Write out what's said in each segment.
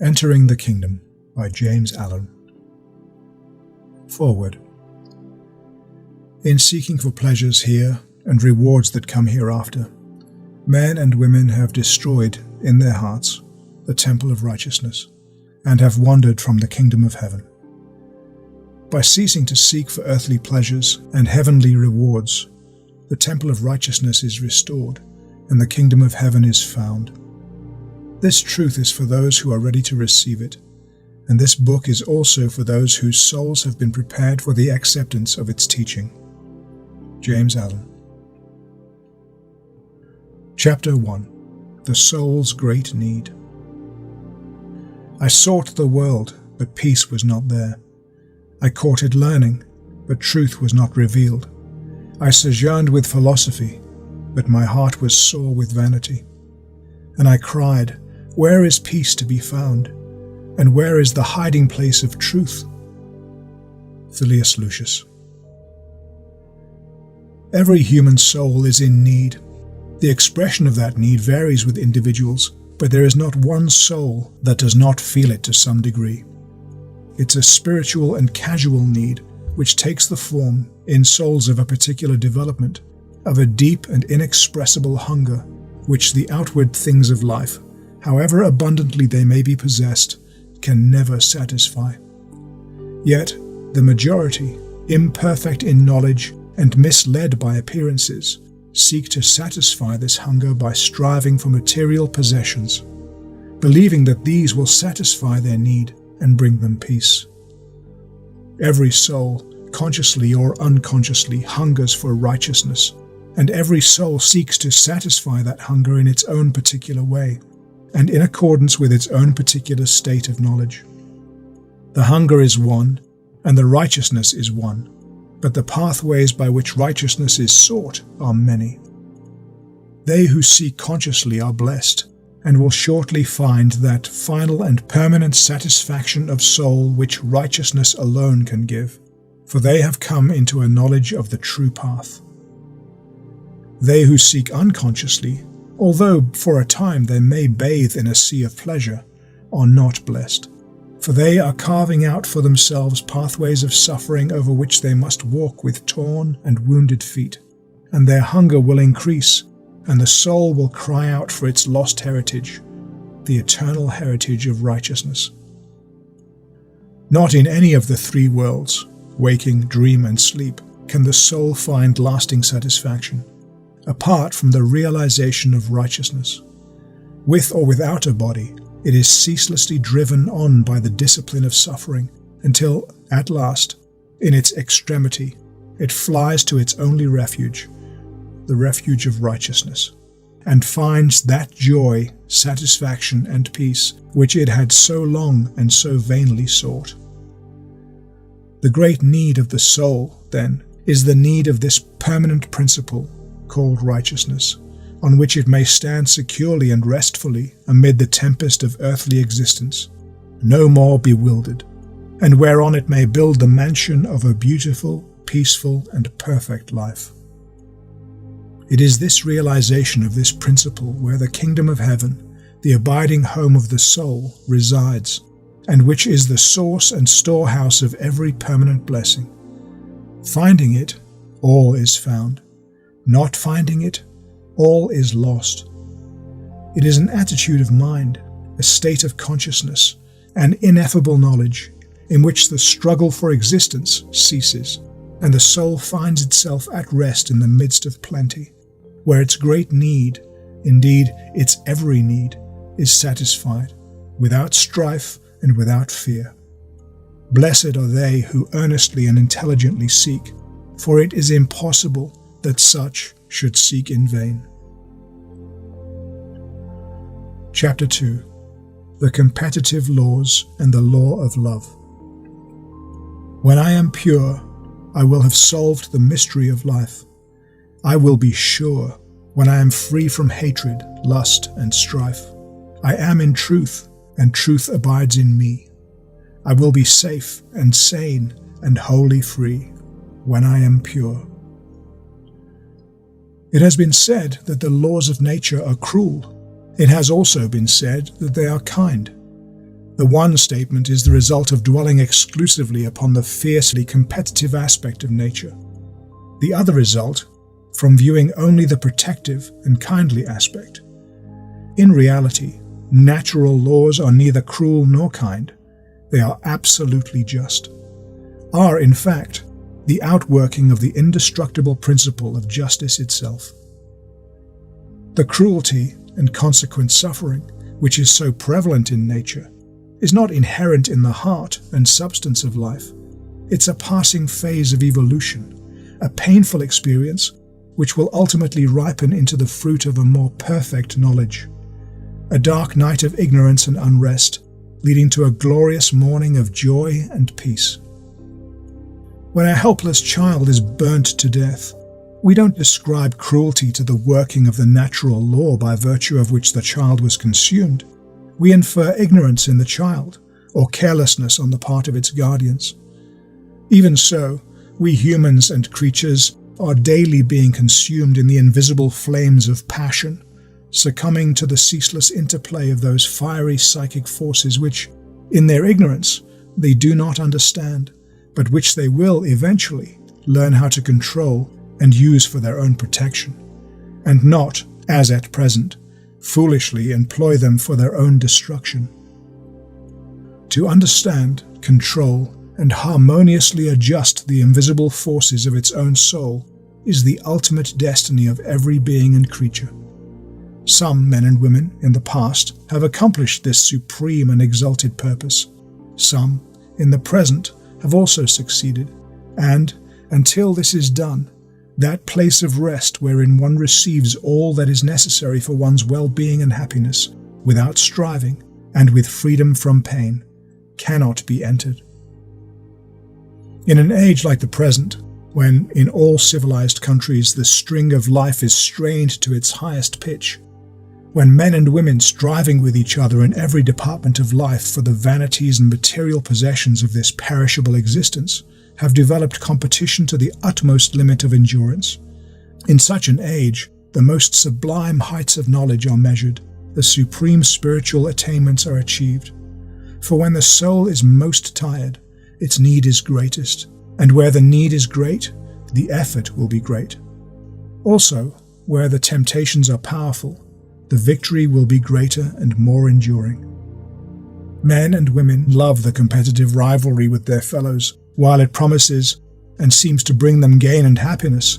Entering the Kingdom by James Allen. Foreword. In seeking for pleasures here and rewards that come hereafter, men and women have destroyed in their hearts the temple of righteousness, and have wandered from the kingdom of heaven. By ceasing to seek for earthly pleasures and heavenly rewards, the temple of righteousness is restored, and the kingdom of heaven is found. This truth is for those who are ready to receive it, and this book is also for those whose souls have been prepared for the acceptance of its teaching. James Allen. Chapter 1. The Soul's Great Need. I sought the world, but peace was not there. I courted learning, but truth was not revealed. I sojourned with philosophy, but my heart was sore with vanity. And I cried, where is peace to be found? And where is the hiding place of truth? Filius Lucius. Every human soul is in need. The expression of that need varies with individuals, but there is not one soul that does not feel it to some degree. It's a spiritual and casual need which takes the form, in souls of a particular development, of a deep and inexpressible hunger which the outward things of life, however abundantly they may be possessed, can never satisfy. Yet the majority, imperfect in knowledge and misled by appearances, seek to satisfy this hunger by striving for material possessions, believing that these will satisfy their need and bring them peace. Every soul, consciously or unconsciously, hungers for righteousness, and every soul seeks to satisfy that hunger in its own particular way, and in accordance with its own particular state of knowledge. The hunger is one, and the righteousness is one, but the pathways by which righteousness is sought are many. They who seek consciously are blessed, and will shortly find that final and permanent satisfaction of soul which righteousness alone can give, for they have come into a knowledge of the true path. They who seek unconsciously, although for a time they may bathe in a sea of pleasure, are not blessed, for they are carving out for themselves pathways of suffering over which they must walk with torn and wounded feet, and their hunger will increase, and the soul will cry out for its lost heritage, the eternal heritage of righteousness. Not in any of the three worlds, waking, dream, and sleep, can the soul find lasting satisfaction, apart from the realization of righteousness. With or without a body, it is ceaselessly driven on by the discipline of suffering until, at last, in its extremity, it flies to its only refuge, the refuge of righteousness, and finds that joy, satisfaction, and peace which it had so long and so vainly sought. The great need of the soul, then, is the need of this permanent principle called righteousness, on which it may stand securely and restfully amid the tempest of earthly existence, no more bewildered, and whereon it may build the mansion of a beautiful, peaceful, and perfect life. It is this realization of this principle where the kingdom of heaven, the abiding home of the soul, resides, and which is the source and storehouse of every permanent blessing. Finding it, all is found. Not finding it, all is lost. It is an attitude of mind, a state of consciousness, an ineffable knowledge, in which the struggle for existence ceases, and the soul finds itself at rest in the midst of plenty, where its great need, indeed its every need, is satisfied, without strife and without fear. Blessed are they who earnestly and intelligently seek, for it is impossible that such should seek in vain. Chapter 2. The Competitive Laws and the Law of Love. When I am pure, I will have solved the mystery of life. I will be sure when I am free from hatred, lust, and strife. I am in truth, and truth abides in me. I will be safe and sane and wholly free when I am pure. It has been said that the laws of nature are cruel. It has also been said that they are kind. The one statement is the result of dwelling exclusively upon the fiercely competitive aspect of nature. The other result from viewing only the protective and kindly aspect. In reality, natural laws are neither cruel nor kind. They are absolutely just, are in fact the outworking of the indestructible principle of justice itself. The cruelty and consequent suffering, which is so prevalent in nature, is not inherent in the heart and substance of life. It's a passing phase of evolution, a painful experience which will ultimately ripen into the fruit of a more perfect knowledge. A dark night of ignorance and unrest, leading to a glorious morning of joy and peace. When a helpless child is burnt to death, we don't describe cruelty to the working of the natural law by virtue of which the child was consumed. We infer ignorance in the child, or carelessness on the part of its guardians. Even so, we humans and creatures are daily being consumed in the invisible flames of passion, succumbing to the ceaseless interplay of those fiery psychic forces which, in their ignorance, they do not understand, but which they will eventually learn how to control and use for their own protection, and not, as at present, foolishly employ them for their own destruction. To understand, control, and harmoniously adjust the invisible forces of its own soul is the ultimate destiny of every being and creature. Some men and women in the past have accomplished this supreme and exalted purpose. Some, in the present, have also succeeded, and, until this is done, that place of rest wherein one receives all that is necessary for one's well-being and happiness, without striving and with freedom from pain, cannot be entered. In an age like the present, when in all civilized countries the string of life is strained to its highest pitch, when men and women striving with each other in every department of life for the vanities and material possessions of this perishable existence, have developed competition to the utmost limit of endurance. In such an age, the most sublime heights of knowledge are measured, the supreme spiritual attainments are achieved. For when the soul is most tired, its need is greatest, and where the need is great, the effort will be great. Also, where the temptations are powerful, the victory will be greater and more enduring. Men and women love the competitive rivalry with their fellows, while it promises and seems to bring them gain and happiness.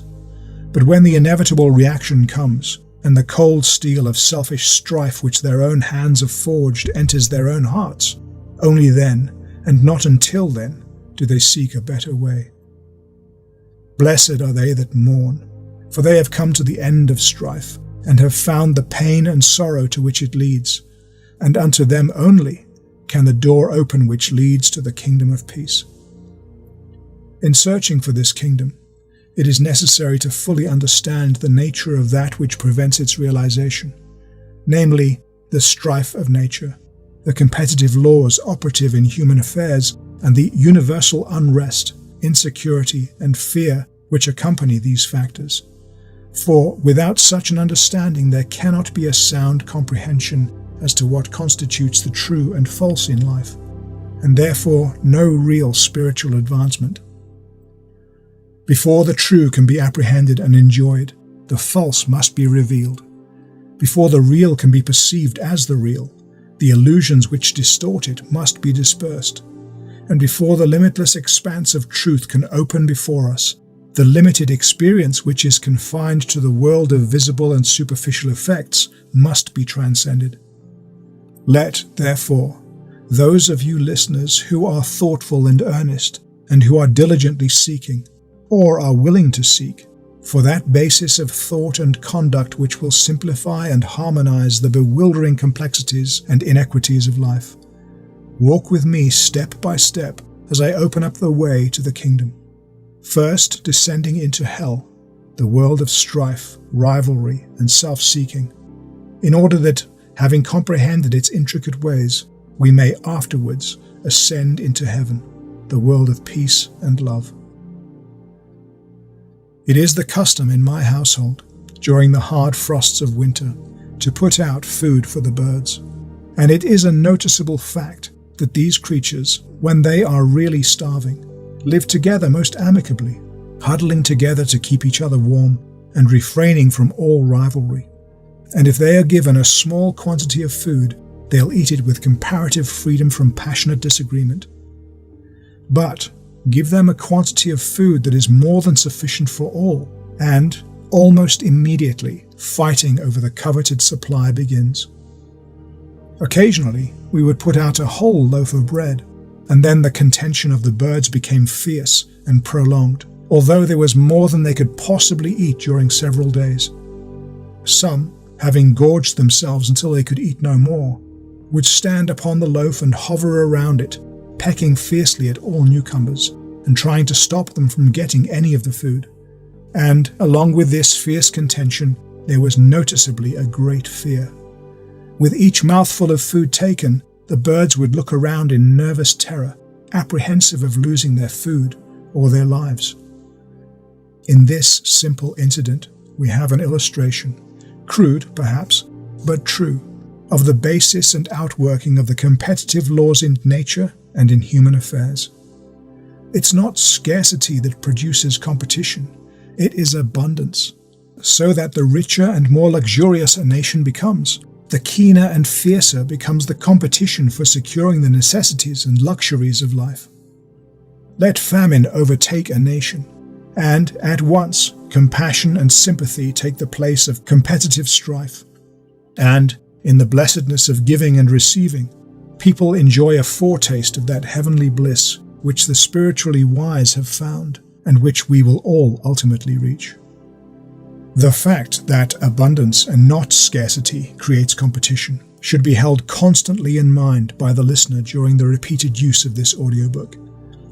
But when the inevitable reaction comes, and the cold steel of selfish strife which their own hands have forged enters their own hearts, only then, and not until then, do they seek a better way. Blessed are they that mourn, for they have come to the end of strife, and have found the pain and sorrow to which it leads, and unto them only can the door open which leads to the kingdom of peace. In searching for this kingdom, it is necessary to fully understand the nature of that which prevents its realization, namely, the strife of nature, the competitive laws operative in human affairs, and the universal unrest, insecurity, and fear which accompany these factors. For without such an understanding there cannot be a sound comprehension as to what constitutes the true and false in life, and therefore no real spiritual advancement. Before the true can be apprehended and enjoyed, the false must be revealed. Before the real can be perceived as the real, the illusions which distort it must be dispersed. And before the limitless expanse of truth can open before us, the limited experience which is confined to the world of visible and superficial effects must be transcended. Let, therefore, those of you listeners who are thoughtful and earnest, and who are diligently seeking, or are willing to seek, for that basis of thought and conduct which will simplify and harmonize the bewildering complexities and inequities of life, walk with me step by step as I open up the way to the kingdom. First, descending into hell, the world of strife, rivalry, and self-seeking, in order that, having comprehended its intricate ways, we may afterwards ascend into heaven, the world of peace and love. It is the custom in my household, during the hard frosts of winter, to put out food for the birds, and it is a noticeable fact that these creatures, when they are really starving, live together most amicably, huddling together to keep each other warm and refraining from all rivalry. And if they are given a small quantity of food, they'll eat it with comparative freedom from passionate disagreement. But give them a quantity of food that is more than sufficient for all, and almost immediately fighting over the coveted supply begins. Occasionally, we would put out a whole loaf of bread, and then the contention of the birds became fierce and prolonged, although there was more than they could possibly eat during several days. Some, having gorged themselves until they could eat no more, would stand upon the loaf and hover around it, pecking fiercely at all newcomers and trying to stop them from getting any of the food. And, along with this fierce contention, there was noticeably a great fear. With each mouthful of food taken, the birds would look around in nervous terror, apprehensive of losing their food or their lives. In this simple incident, we have an illustration, crude perhaps, but true, of the basis and outworking of the competitive laws in nature and in human affairs. It's not scarcity that produces competition, it is abundance. So that the richer and more luxurious a nation becomes, the keener and fiercer becomes the competition for securing the necessities and luxuries of life. Let famine overtake a nation, and at once compassion and sympathy take the place of competitive strife. And, in the blessedness of giving and receiving, people enjoy a foretaste of that heavenly bliss which the spiritually wise have found, and which we will all ultimately reach. The fact that abundance and not scarcity creates competition should be held constantly in mind by the listener during the repeated use of this audiobook,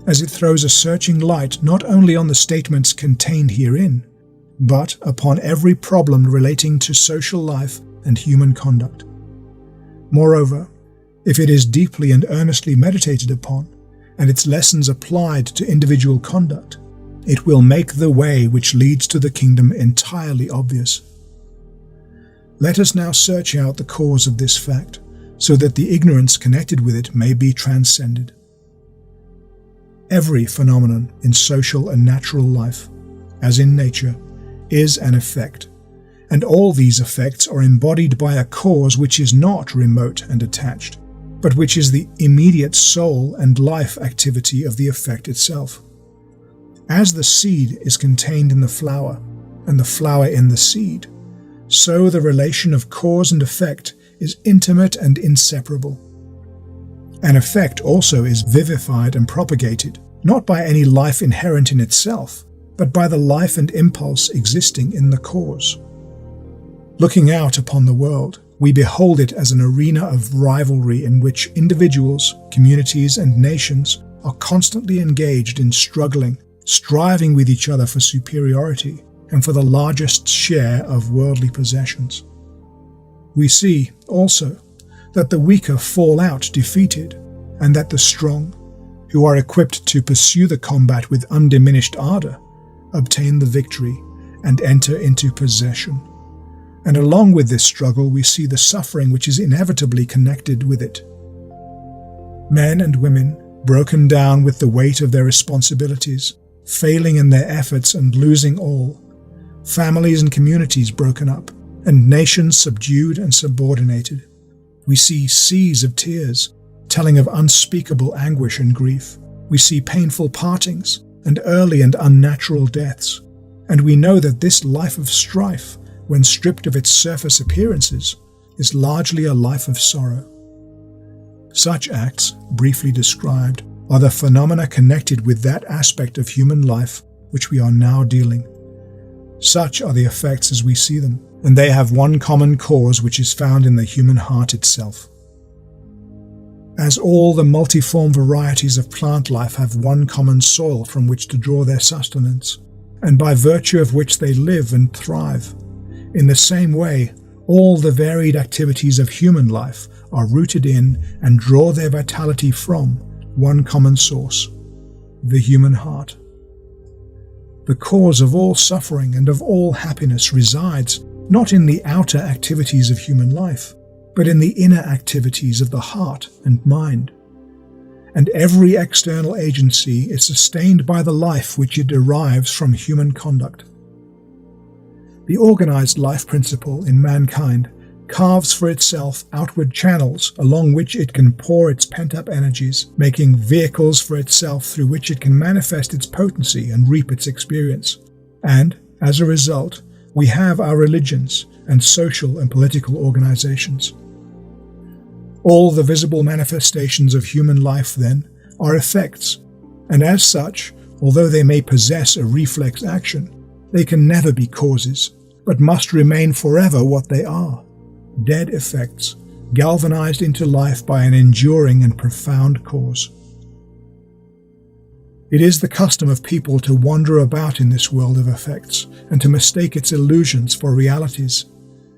as it throws a searching light not only on the statements contained herein, but upon every problem relating to social life and human conduct. Moreover, if it is deeply and earnestly meditated upon, and its lessons applied to individual conduct, it will make the way which leads to the kingdom entirely obvious. Let us now search out the cause of this fact, so that the ignorance connected with it may be transcended. Every phenomenon in social and natural life, as in nature, is an effect, and all these effects are embodied by a cause which is not remote and attached, but which is the immediate soul and life activity of the effect itself. As the seed is contained in the flower, and the flower in the seed, so the relation of cause and effect is intimate and inseparable. An effect also is vivified and propagated, not by any life inherent in itself, but by the life and impulse existing in the cause. Looking out upon the world, we behold it as an arena of rivalry in which individuals, communities, and nations are constantly engaged in striving with each other for superiority and for the largest share of worldly possessions. We see, also, that the weaker fall out defeated, and that the strong, who are equipped to pursue the combat with undiminished ardor, obtain the victory and enter into possession. And along with this struggle we see the suffering which is inevitably connected with it. Men and women, broken down with the weight of their responsibilities, failing in their efforts and losing all, families and communities broken up, and nations subdued and subordinated. We see seas of tears, telling of unspeakable anguish and grief. We see painful partings and early and unnatural deaths, and we know that this life of strife, when stripped of its surface appearances, is largely a life of sorrow. Such acts, briefly described, are the phenomena connected with that aspect of human life which we are now dealing. Such are the effects as we see them, and they have one common cause which is found in the human heart itself. As all the multiform varieties of plant life have one common soil from which to draw their sustenance, and by virtue of which they live and thrive, in the same way, all the varied activities of human life are rooted in and draw their vitality from one common source, the human heart. The cause of all suffering and of all happiness resides not in the outer activities of human life, but in the inner activities of the heart and mind. and every external agency is sustained by the life which it derives from human conduct. The organized life principle in mankind carves for itself outward channels along which it can pour its pent-up energies, making vehicles for itself through which it can manifest its potency and reap its experience. And, as a result, we have our religions and social and political organizations. All the visible manifestations of human life, then, are effects, and as such, although they may possess a reflex action, they can never be causes, but must remain forever what they are: dead effects, galvanized into life by an enduring and profound cause. It is the custom of people to wander about in this world of effects and to mistake its illusions for realities,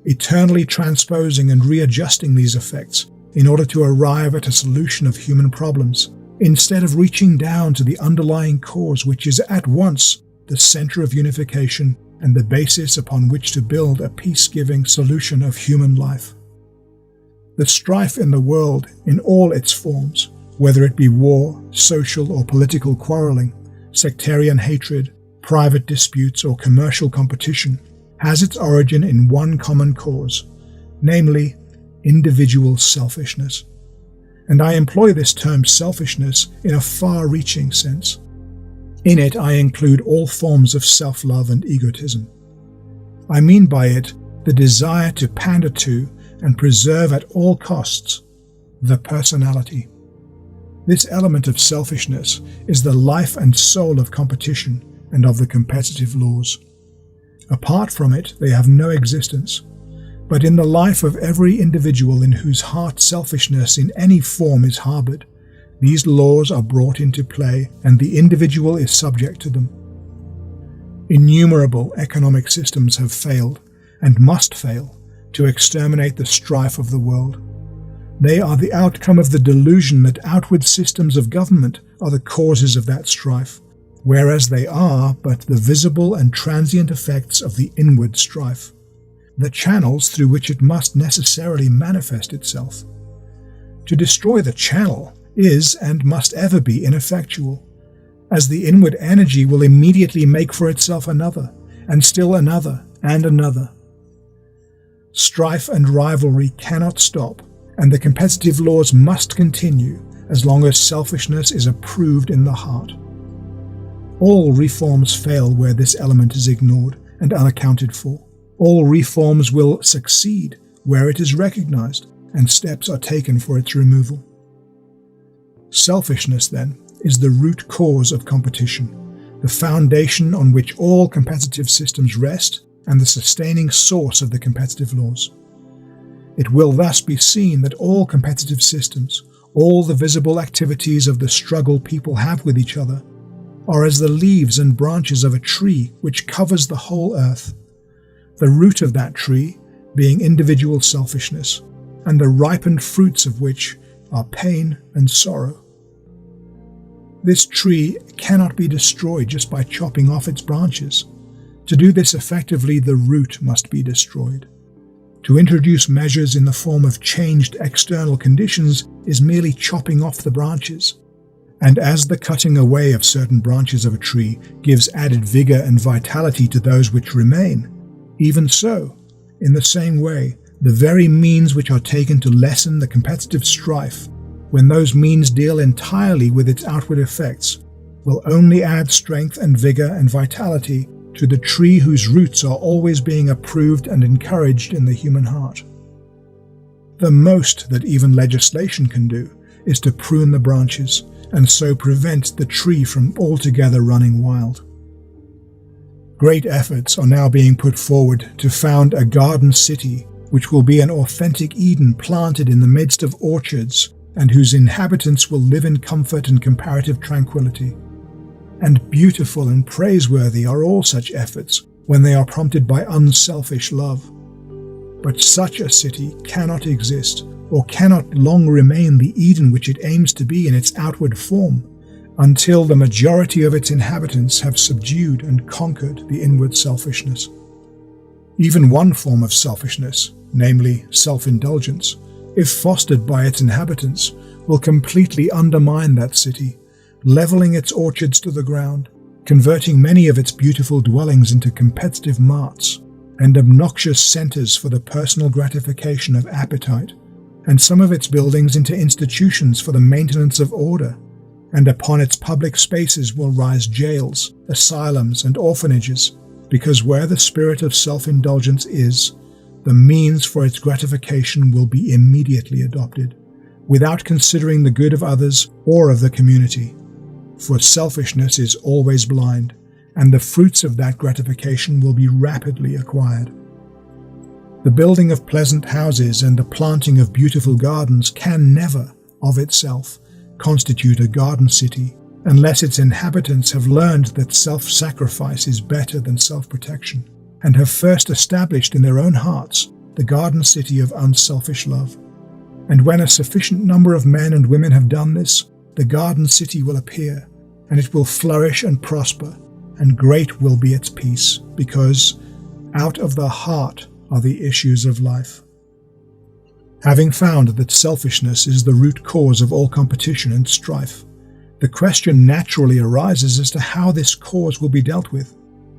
eternally transposing and readjusting these effects in order to arrive at a solution of human problems, instead of reaching down to the underlying cause, which is at once the center of unification and the basis upon which to build a peace-giving solution of human life. The strife in the world, in all its forms, whether it be war, social or political quarreling, sectarian hatred, private disputes or commercial competition, has its origin in one common cause, namely, individual selfishness. And I employ this term selfishness in a far-reaching sense. In it I include all forms of self-love and egotism. I mean by it the desire to pander to and preserve at all costs the personality. This element of selfishness is the life and soul of competition and of the competitive laws. Apart from it, they have no existence. But in the life of every individual in whose heart selfishness in any form is harbored, these laws are brought into play and the individual is subject to them. Innumerable economic systems have failed, and must fail, to exterminate the strife of the world. They are the outcome of the delusion that outward systems of government are the causes of that strife, whereas they are but the visible and transient effects of the inward strife, the channels through which it must necessarily manifest itself. To destroy the channel is and must ever be ineffectual, as the inward energy will immediately make for itself another, and still another, and another. Strife and rivalry cannot stop, and the competitive laws must continue as long as selfishness is approved in the heart. All reforms fail where this element is ignored and unaccounted for. All reforms will succeed where it is recognized and steps are taken for its removal. Selfishness, then, is the root cause of competition, the foundation on which all competitive systems rest and the sustaining source of the competitive laws. It will thus be seen that all competitive systems, all the visible activities of the struggle people have with each other, are as the leaves and branches of a tree which covers the whole earth, the root of that tree being individual selfishness, and the ripened fruits of which are pain and sorrow. This tree cannot be destroyed just by chopping off its branches. To do this effectively, the root must be destroyed. To introduce measures in the form of changed external conditions is merely chopping off the branches. And as the cutting away of certain branches of a tree gives added vigor and vitality to those which remain, even so, in the same way, the very means which are taken to lessen the competitive strife, when those means deal entirely with its outward effects, will only add strength and vigor and vitality to the tree whose roots are always being approved and encouraged in the human heart. The most that even legislation can do is to prune the branches, and so prevent the tree from altogether running wild. Great efforts are now being put forward to found a garden city which will be an authentic Eden planted in the midst of orchards and whose inhabitants will live in comfort and comparative tranquility. And beautiful and praiseworthy are all such efforts when they are prompted by unselfish love. But such a city cannot exist or cannot long remain the Eden which it aims to be in its outward form, until the majority of its inhabitants have subdued and conquered the inward selfishness. Even one form of selfishness, namely self-indulgence, if fostered by its inhabitants, will completely undermine that city, leveling its orchards to the ground, converting many of its beautiful dwellings into competitive marts and obnoxious centers for the personal gratification of appetite, and some of its buildings into institutions for the maintenance of order, and upon its public spaces will rise jails, asylums, and orphanages, because where the spirit of self-indulgence is, the means for its gratification will be immediately adopted, without considering the good of others or of the community. For selfishness is always blind, and the fruits of that gratification will be rapidly acquired. The building of pleasant houses and the planting of beautiful gardens can never, of itself, constitute a garden city, unless its inhabitants have learned that self-sacrifice is better than self-protection, and have first established in their own hearts the garden city of unselfish love. And when a sufficient number of men and women have done this, the garden city will appear, and it will flourish and prosper, and great will be its peace, because out of the heart are the issues of life. Having found that selfishness is the root cause of all competition and strife, the question naturally arises as to how this cause will be dealt with,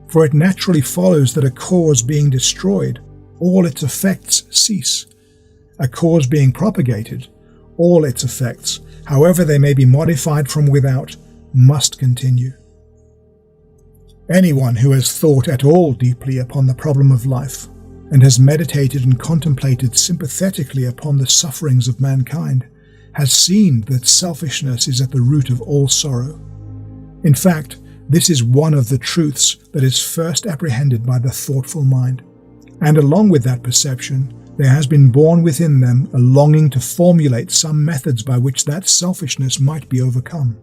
for it naturally follows that a cause being destroyed, all its effects cease. A cause being propagated, all its effects, however they may be modified from without, must continue. Anyone who has thought at all deeply upon the problem of life, and has meditated and contemplated sympathetically upon the sufferings of mankind, has seen that selfishness is at the root of all sorrow. In fact, this is one of the truths that is first apprehended by the thoughtful mind, and along with that perception, there has been born within them a longing to formulate some methods by which that selfishness might be overcome.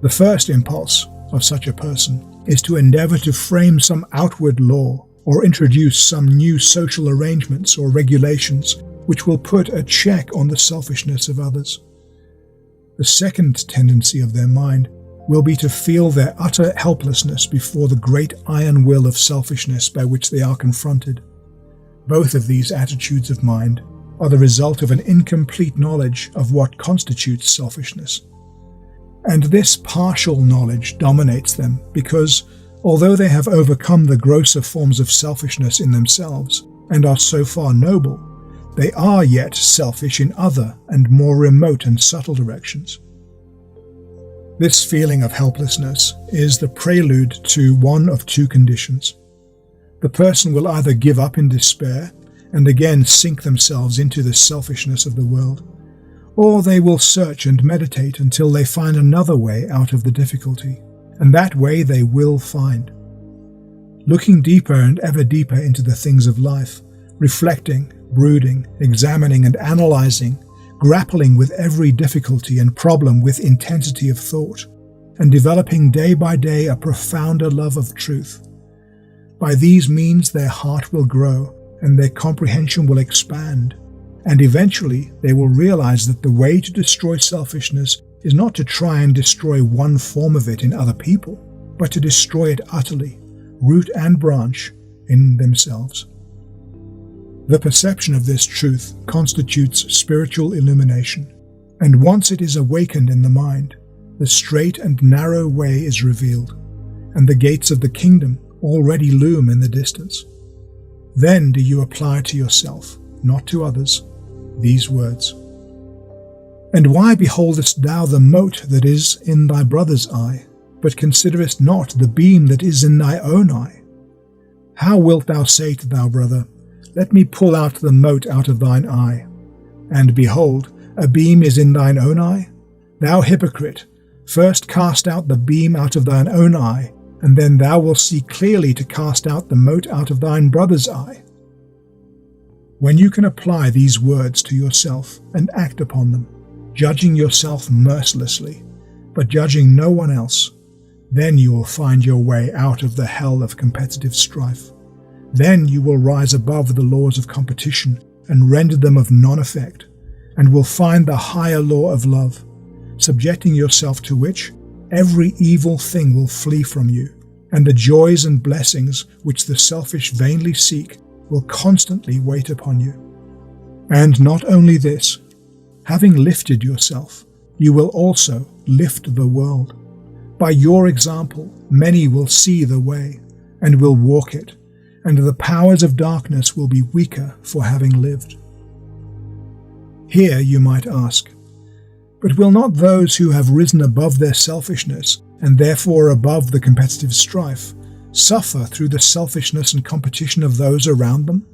The first impulse of such a person is to endeavor to frame some outward law or introduce some new social arrangements or regulations which will put a check on the selfishness of others. The second tendency of their mind will be to feel their utter helplessness before the great iron will of selfishness by which they are confronted. Both of these attitudes of mind are the result of an incomplete knowledge of what constitutes selfishness. And this partial knowledge dominates them because, although they have overcome the grosser forms of selfishness in themselves and are so far noble, they are yet selfish in other and more remote and subtle directions. This feeling of helplessness is the prelude to one of two conditions. The person will either give up in despair and again sink themselves into the selfishness of the world, or they will search and meditate until they find another way out of the difficulty, and that way they will find. Looking deeper and ever deeper into the things of life, reflecting, brooding, examining and analyzing, grappling with every difficulty and problem with intensity of thought, and developing day by day a profounder love of truth. By these means their heart will grow and their comprehension will expand, and eventually they will realize that the way to destroy selfishness is not to try and destroy one form of it in other people, but to destroy it utterly, root and branch, in themselves. The perception of this truth constitutes spiritual illumination, and once it is awakened in the mind, the straight and narrow way is revealed, and the gates of the kingdom already loom in the distance. Then do you apply to yourself, not to others, these words. And why beholdest thou the mote that is in thy brother's eye, but considerest not the beam that is in thy own eye? How wilt thou say to thy brother, Let me pull out the mote out of thine eye, and behold, a beam is in thine own eye? Thou hypocrite, first cast out the beam out of thine own eye, and then thou wilt see clearly to cast out the mote out of thine brother's eye. When you can apply these words to yourself and act upon them, judging yourself mercilessly, but judging no one else, then you will find your way out of the hell of competitive strife. Then you will rise above the laws of competition and render them of non-effect, and will find the higher law of love, subjecting yourself to which every evil thing will flee from you, and the joys and blessings which the selfish vainly seek will constantly wait upon you. And not only this, having lifted yourself, you will also lift the world. By your example, many will see the way, and will walk it, and the powers of darkness will be weaker for having lived. Here you might ask, but will not those who have risen above their selfishness, and therefore above the competitive strife, suffer through the selfishness and competition of those around them?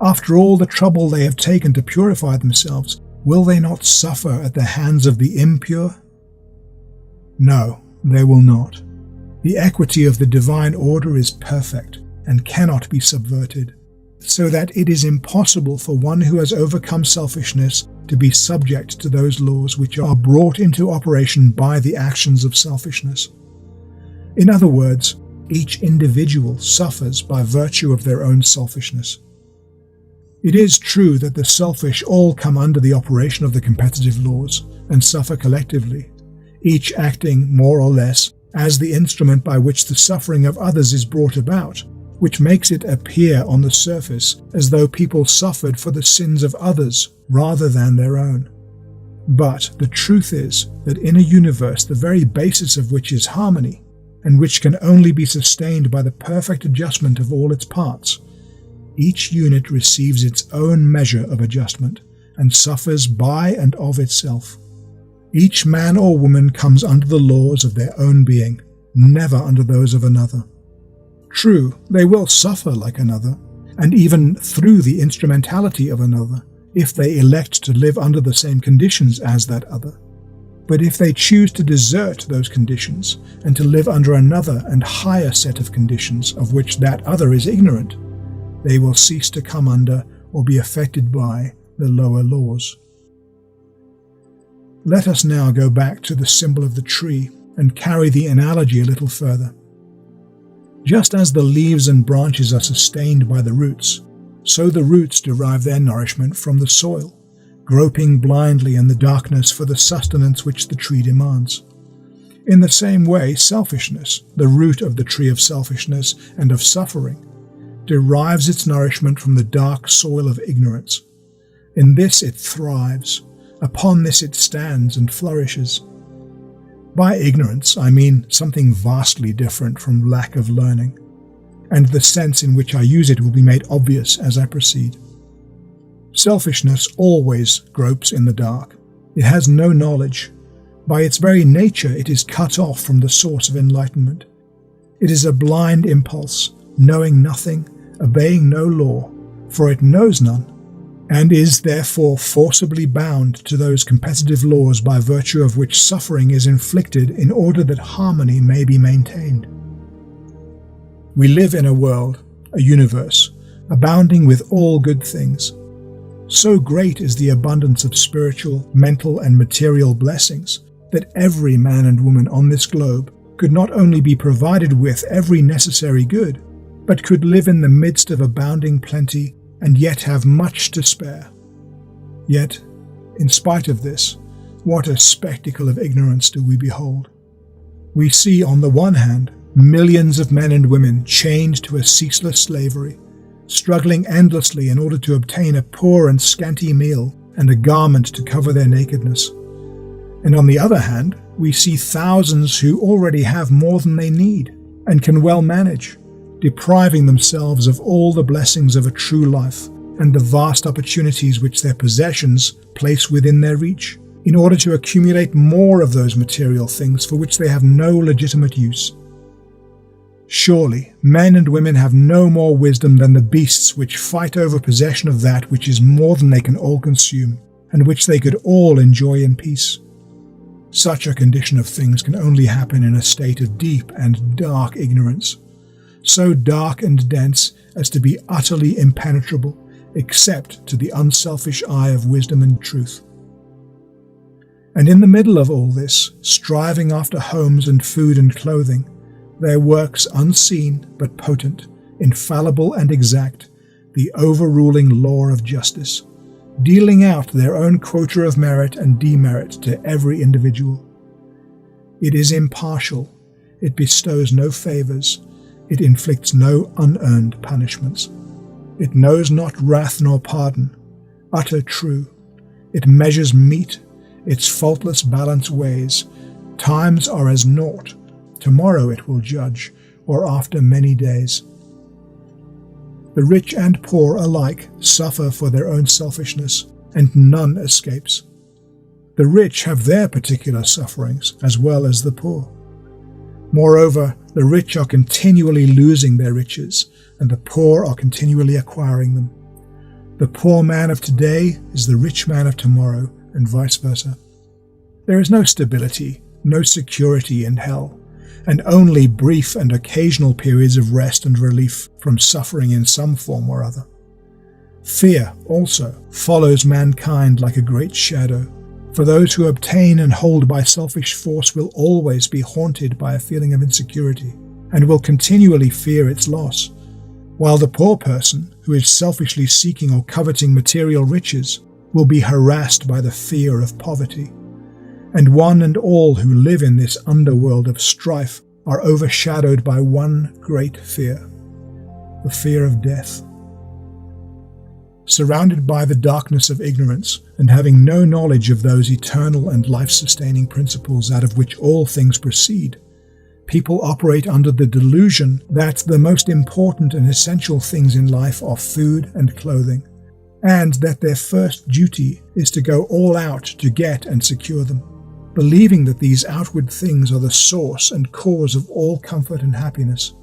After all the trouble they have taken to purify themselves, will they not suffer at the hands of the impure? No, they will not. The equity of the divine order is perfect and cannot be subverted, so that it is impossible for one who has overcome selfishness to be subject to those laws which are brought into operation by the actions of selfishness. In other words, each individual suffers by virtue of their own selfishness. It is true that the selfish all come under the operation of the competitive laws and suffer collectively, each acting more or less as the instrument by which the suffering of others is brought about, which makes it appear on the surface as though people suffered for the sins of others rather than their own. But the truth is that in a universe the very basis of which is harmony, and which can only be sustained by the perfect adjustment of all its parts, each unit receives its own measure of adjustment and suffers by and of itself. Each man or woman comes under the laws of their own being, never under those of another. True, they will suffer like another, and even through the instrumentality of another, if they elect to live under the same conditions as that other. But if they choose to desert those conditions and to live under another and higher set of conditions of which that other is ignorant, they will cease to come under or be affected by the lower laws. Let us now go back to the symbol of the tree and carry the analogy a little further. Just as the leaves and branches are sustained by the roots, so the roots derive their nourishment from the soil, groping blindly in the darkness for the sustenance which the tree demands. In the same way, selfishness, the root of the tree of selfishness and of suffering, derives its nourishment from the dark soil of ignorance. In this it thrives, upon this it stands and flourishes. By ignorance, I mean something vastly different from lack of learning, and the sense in which I use it will be made obvious as I proceed. Selfishness always gropes in the dark. It has no knowledge. By its very nature, it is cut off from the source of enlightenment. It is a blind impulse, knowing nothing, obeying no law, for it knows none, and is therefore forcibly bound to those competitive laws by virtue of which suffering is inflicted in order that harmony may be maintained. We live in a world, a universe, abounding with all good things. So great is the abundance of spiritual, mental, and material blessings that every man and woman on this globe could not only be provided with every necessary good, but could live in the midst of abounding plenty and yet have much to spare. Yet, in spite of this, what a spectacle of ignorance do we behold. We see, on the one hand, millions of men and women chained to a ceaseless slavery, struggling endlessly in order to obtain a poor and scanty meal and a garment to cover their nakedness. And on the other hand, we see thousands who already have more than they need and can well manage, depriving themselves of all the blessings of a true life and the vast opportunities which their possessions place within their reach, in order to accumulate more of those material things for which they have no legitimate use. Surely, men and women have no more wisdom than the beasts which fight over possession of that which is more than they can all consume, and which they could all enjoy in peace. Such a condition of things can only happen in a state of deep and dark ignorance, so dark and dense as to be utterly impenetrable, except to the unselfish eye of wisdom and truth. And in the middle of all this, striving after homes and food and clothing, there works unseen but potent, infallible and exact, the overruling law of justice, dealing out their own quota of merit and demerit to every individual. It is impartial, it bestows no favors, it inflicts no unearned punishments. It knows not wrath nor pardon, utter true. It measures meat, its faultless balance weighs. Times are as naught, tomorrow it will judge, or after many days. The rich and poor alike suffer for their own selfishness, and none escapes. The rich have their particular sufferings, as well as the poor. Moreover, the rich are continually losing their riches, and the poor are continually acquiring them. The poor man of today is the rich man of tomorrow, and vice versa. There is no stability, no security in hell, and only brief and occasional periods of rest and relief from suffering in some form or other. Fear, also, follows mankind like a great shadow, for those who obtain and hold by selfish force will always be haunted by a feeling of insecurity, and will continually fear its loss, while the poor person, who is selfishly seeking or coveting material riches, will be harassed by the fear of poverty. And one and all who live in this underworld of strife are overshadowed by one great fear, the fear of death. Surrounded by the darkness of ignorance, and having no knowledge of those eternal and life-sustaining principles out of which all things proceed, people operate under the delusion that the most important and essential things in life are food and clothing, and that their first duty is to go all out to get and secure them, believing that these outward things are the source and cause of all comfort and happiness.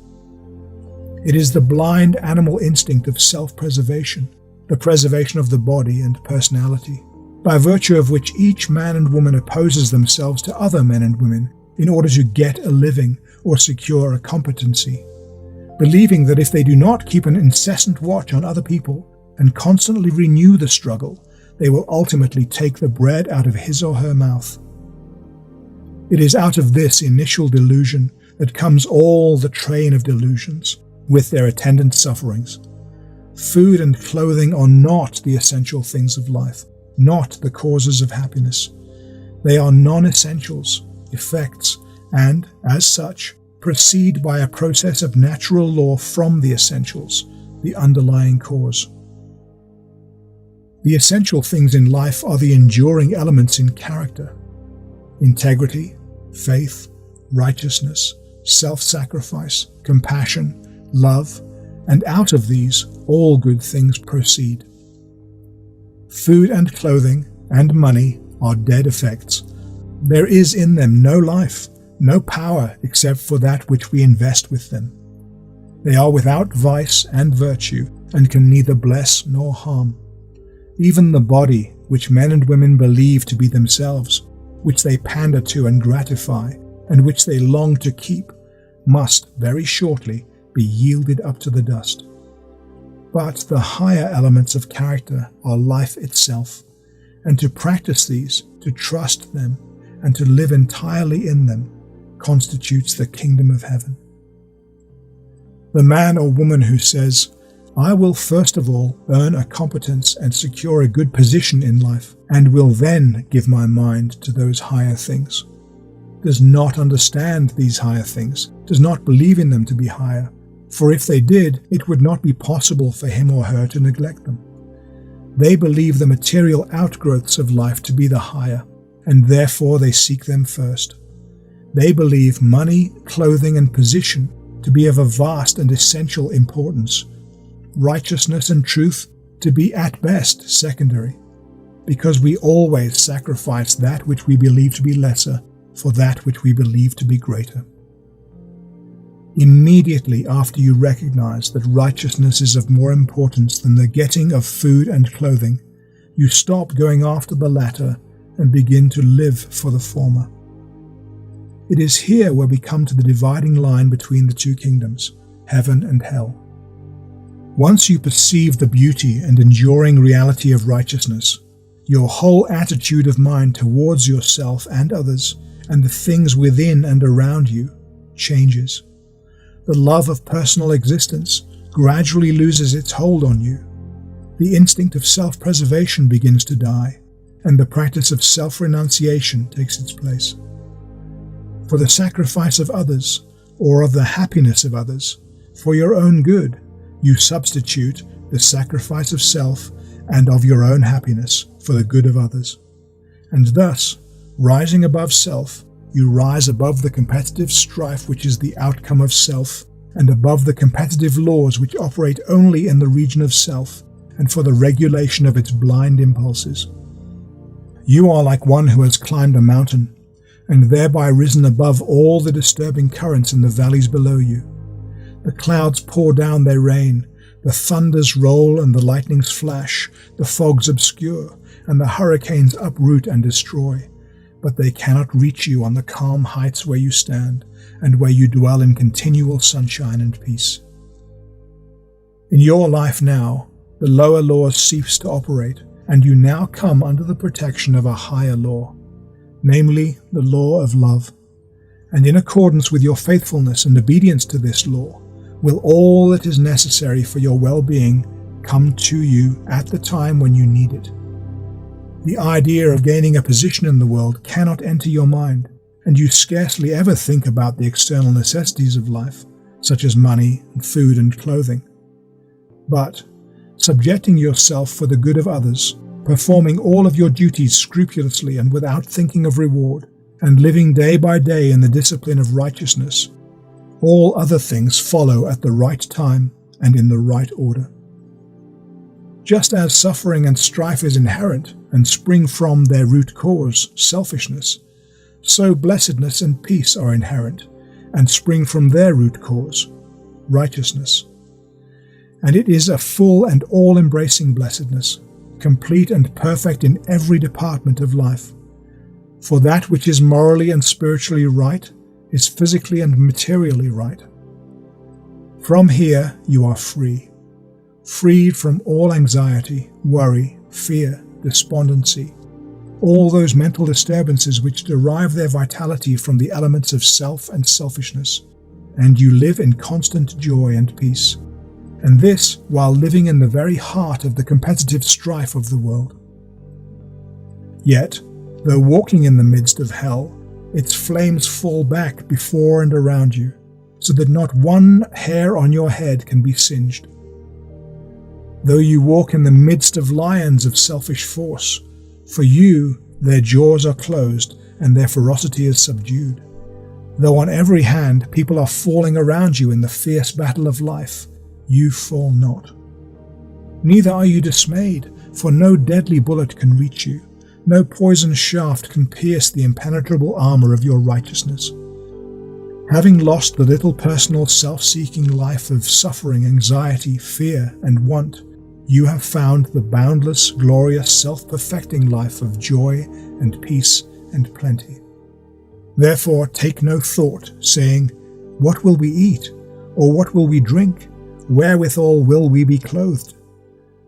It is the blind animal instinct of self-preservation, the preservation of the body and personality, by virtue of which each man and woman opposes themselves to other men and women in order to get a living or secure a competency, believing that if they do not keep an incessant watch on other people and constantly renew the struggle, they will ultimately take the bread out of his or her mouth. It is out of this initial delusion that comes all the train of delusions, with their attendant sufferings. Food and clothing are not the essential things of life, not the causes of happiness. They are non-essentials, effects, and, as such, proceed by a process of natural law from the essentials, the underlying cause. The essential things in life are the enduring elements in character: integrity, faith, righteousness, self-sacrifice, compassion, love, and out of these all good things proceed. Food and clothing and money are dead effects. There is in them no life, no power except for that which we invest with them. They are without vice and virtue, and can neither bless nor harm. Even the body, which men and women believe to be themselves, which they pander to and gratify, and which they long to keep, must very shortly be yielded up to the dust. But the higher elements of character are life itself, and to practice these, to trust them, and to live entirely in them, constitutes the kingdom of heaven. The man or woman who says, "I will first of all earn a competence and secure a good position in life, and will then give my mind to those higher things," does not understand these higher things, does not believe in them to be higher, for if they did, it would not be possible for him or her to neglect them. They believe the material outgrowths of life to be the higher, and therefore they seek them first. They believe money, clothing, and position to be of a vast and essential importance, righteousness and truth to be at best secondary, because we always sacrifice that which we believe to be lesser for that which we believe to be greater. Immediately after you recognize that righteousness is of more importance than the getting of food and clothing, you stop going after the latter and begin to live for the former. It is here where we come to the dividing line between the two kingdoms, heaven and hell. Once you perceive the beauty and enduring reality of righteousness, your whole attitude of mind towards yourself and others, and the things within and around you, changes. The love of personal existence gradually loses its hold on you. The instinct of self-preservation begins to die, and the practice of self-renunciation takes its place. For the sacrifice of others, or of the happiness of others, for your own good, you substitute the sacrifice of self and of your own happiness for the good of others. And thus, rising above self, you rise above the competitive strife which is the outcome of self, and above the competitive laws which operate only in the region of self and for the regulation of its blind impulses. You are like one who has climbed a mountain, and thereby risen above all the disturbing currents in the valleys below you. The clouds pour down their rain, the thunders roll and the lightnings flash, the fogs obscure, and the hurricanes uproot and destroy, but they cannot reach you on the calm heights where you stand, and where you dwell in continual sunshine and peace. In your life now, the lower laws cease to operate, and you now come under the protection of a higher law, namely the law of love. And in accordance with your faithfulness and obedience to this law, will all that is necessary for your well-being come to you at the time when you need it. The idea of gaining a position in the world cannot enter your mind, and you scarcely ever think about the external necessities of life, such as money and food and clothing. But, subjecting yourself for the good of others, performing all of your duties scrupulously and without thinking of reward, and living day by day in the discipline of righteousness, all other things follow at the right time and in the right order. Just as suffering and strife is inherent and spring from their root cause, selfishness, so blessedness and peace are inherent and spring from their root cause, righteousness. And it is a full and all-embracing blessedness, complete and perfect in every department of life. For that which is morally and spiritually right is physically and materially right. From here you are free, freed from all anxiety, worry, fear, despondency, all those mental disturbances which derive their vitality from the elements of self and selfishness, and you live in constant joy and peace. And this while living in the very heart of the competitive strife of the world. Yet, though walking in the midst of hell, its flames fall back before and around you, so that not one hair on your head can be singed. Though you walk in the midst of lions of selfish force, for you their jaws are closed and their ferocity is subdued. Though on every hand people are falling around you in the fierce battle of life, you fall not. Neither are you dismayed, for no deadly bullet can reach you, no poison shaft can pierce the impenetrable armor of your righteousness. Having lost the little personal self-seeking life of suffering, anxiety, fear, and want, you have found the boundless, glorious, self-perfecting life of joy and peace and plenty. Therefore take no thought, saying, "What will we eat? Or what will we drink? Wherewithal will we be clothed?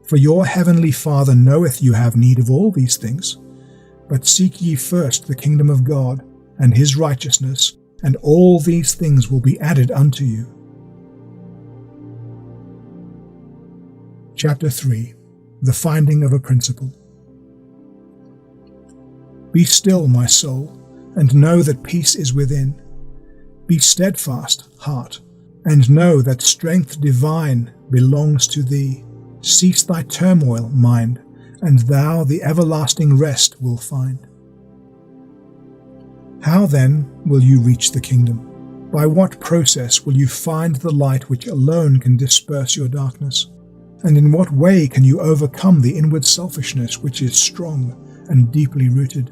For your heavenly Father knoweth you have need of all these things. But seek ye first the kingdom of God, and his righteousness, and all these things will be added unto you." Chapter 3. The Finding of a Principle. Be still, my soul, and know that peace is within. Be steadfast, heart, and know that strength divine belongs to thee. Cease thy turmoil, mind, and thou the everlasting rest will find. How then will you reach the kingdom? By what process will you find the light which alone can disperse your darkness? And in what way can you overcome the inward selfishness which is strong and deeply rooted?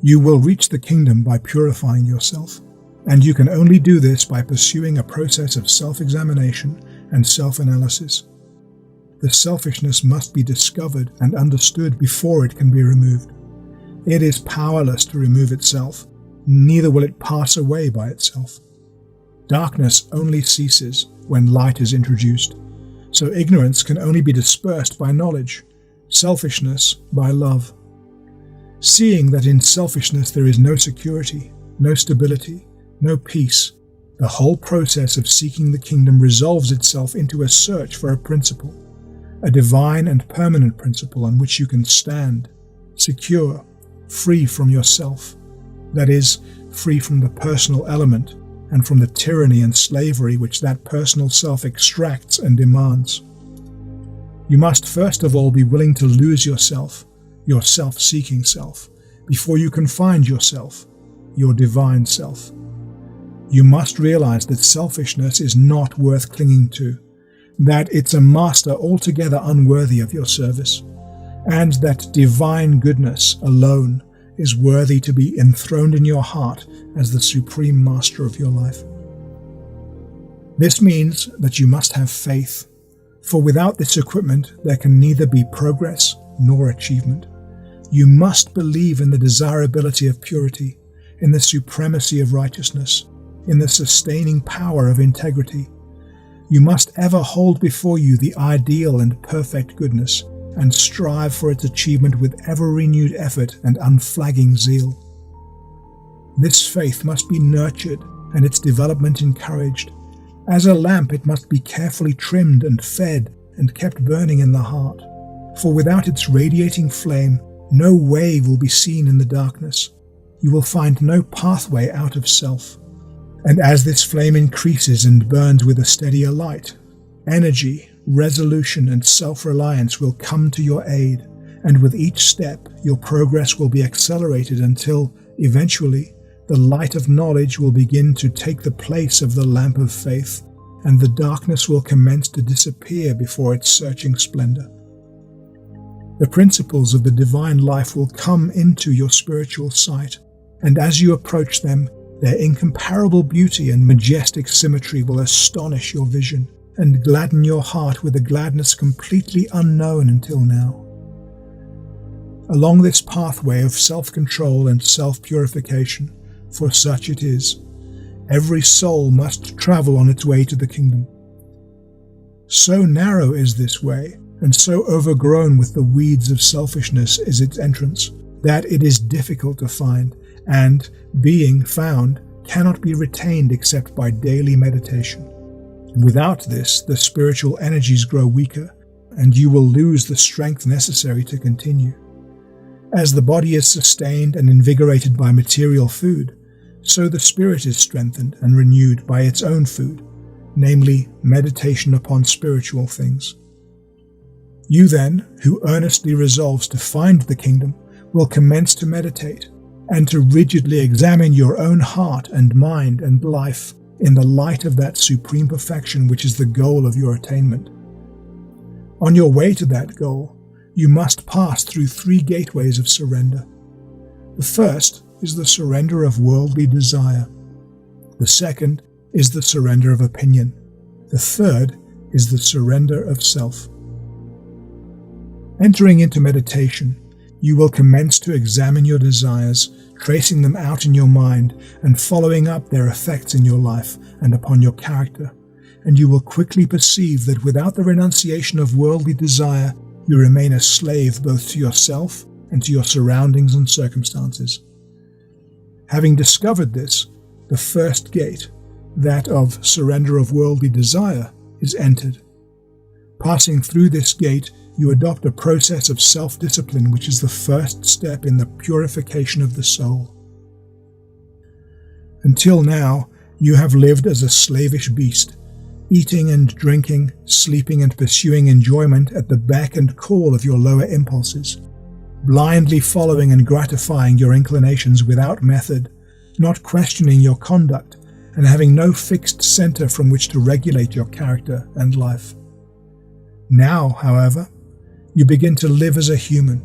You will reach the kingdom by purifying yourself. And you can only do this by pursuing a process of self-examination and self-analysis. The selfishness must be discovered and understood before it can be removed. It is powerless to remove itself, neither will it pass away by itself. Darkness only ceases when light is introduced, so ignorance can only be dispersed by knowledge, selfishness by love. Seeing that in selfishness there is no security, no stability, no peace, the whole process of seeking the kingdom resolves itself into a search for a principle, a divine and permanent principle on which you can stand, secure, free from yourself, that is, free from the personal element and from the tyranny and slavery which that personal self extracts and demands. You must first of all be willing to lose yourself, your self-seeking self, before you can find yourself, your divine self. You must realize that selfishness is not worth clinging to, that it's a master altogether unworthy of your service, and that divine goodness alone is worthy to be enthroned in your heart as the supreme master of your life. This means that you must have faith, for without this equipment there can neither be progress nor achievement. You must believe in the desirability of purity, in the supremacy of righteousness, in the sustaining power of integrity. You must ever hold before you the ideal and perfect goodness, and strive for its achievement with ever-renewed effort and unflagging zeal. This faith must be nurtured and its development encouraged. As a lamp, it must be carefully trimmed and fed and kept burning in the heart, for without its radiating flame, no way will be seen in the darkness. You will find no pathway out of self. And as this flame increases and burns with a steadier light, energy, resolution, and self-reliance will come to your aid, and with each step, your progress will be accelerated until, eventually, the light of knowledge will begin to take the place of the lamp of faith, and the darkness will commence to disappear before its searching splendor. The principles of the divine life will come into your spiritual sight, and as you approach them, their incomparable beauty and majestic symmetry will astonish your vision and gladden your heart with a gladness completely unknown until now. Along this pathway of self-control and self-purification, for such it is, every soul must travel on its way to the kingdom. So narrow is this way, and so overgrown with the weeds of selfishness is its entrance, that it is difficult to find, and, being found, cannot be retained except by daily meditation. Without this, the spiritual energies grow weaker, and you will lose the strength necessary to continue. As the body is sustained and invigorated by material food, so the spirit is strengthened and renewed by its own food, namely meditation upon spiritual things. You then, who earnestly resolves to find the kingdom, will commence to meditate, and to rigidly examine your own heart and mind and life in the light of that supreme perfection which is the goal of your attainment. On your way to that goal, you must pass through 3 gateways of surrender. The first is the surrender of worldly desire. The second is the surrender of opinion. The third is the surrender of self. Entering into meditation, you will commence to examine your desires, tracing them out in your mind and following up their effects in your life and upon your character, and you will quickly perceive that without the renunciation of worldly desire, you remain a slave both to yourself and to your surroundings and circumstances. Having discovered this, the first gate, that of surrender of worldly desire, is entered. Passing through this gate, you adopt a process of self-discipline which is the first step in the purification of the soul. Until now, you have lived as a slavish beast, eating and drinking, sleeping and pursuing enjoyment at the beck and call of your lower impulses, blindly following and gratifying your inclinations without method, not questioning your conduct, and having no fixed center from which to regulate your character and life. Now, however, you begin to live as a human.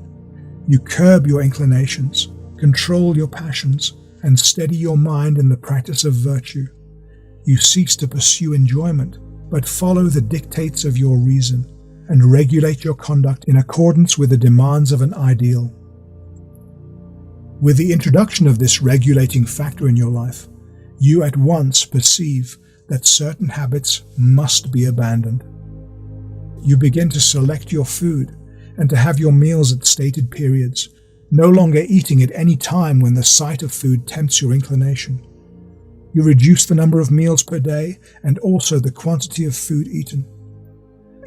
You curb your inclinations, control your passions, and steady your mind in the practice of virtue. You cease to pursue enjoyment, but follow the dictates of your reason, and regulate your conduct in accordance with the demands of an ideal. With the introduction of this regulating factor in your life, you at once perceive that certain habits must be abandoned. You begin to select your food and to have your meals at stated periods, no longer eating at any time when the sight of food tempts your inclination. You reduce the number of meals per day and also the quantity of food eaten.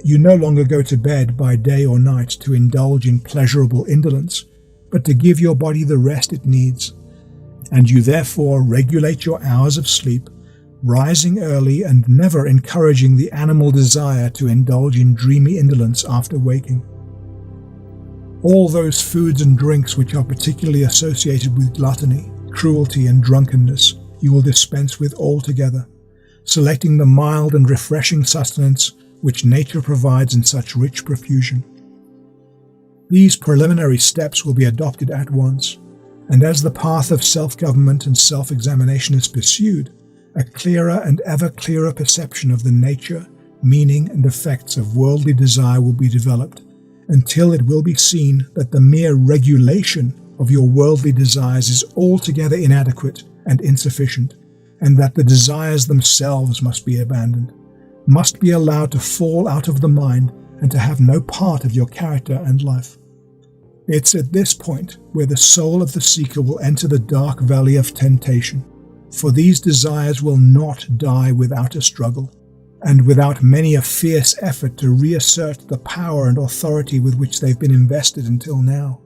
You no longer go to bed by day or night to indulge in pleasurable indolence, but to give your body the rest it needs, and you therefore regulate your hours of sleep, rising early and never encouraging the animal desire to indulge in dreamy indolence after waking. All those foods and drinks which are particularly associated with gluttony, cruelty, and drunkenness you will dispense with altogether, selecting the mild and refreshing sustenance which nature provides in such rich profusion. These preliminary steps will be adopted at once, and as the path of self-government and self-examination is pursued, a clearer and ever clearer perception of the nature, meaning, and effects of worldly desire will be developed, until it will be seen that the mere regulation of your worldly desires is altogether inadequate and insufficient, and that the desires themselves must be abandoned, must be allowed to fall out of the mind and to have no part of your character and life. It's at this point where the soul of the seeker will enter the dark valley of temptation, for these desires will not die without a struggle, and without many a fierce effort to reassert the power and authority with which they've been invested until now.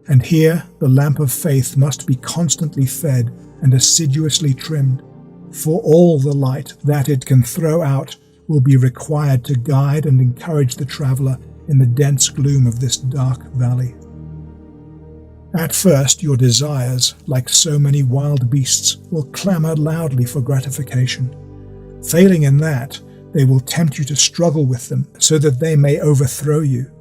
And here the lamp of faith must be constantly fed and assiduously trimmed, for all the light that it can throw out will be required to guide and encourage the traveller in the dense gloom of this dark valley. At first, your desires, like so many wild beasts, will clamour loudly for gratification. Failing in that, they will tempt you to struggle with them so that they may overthrow you.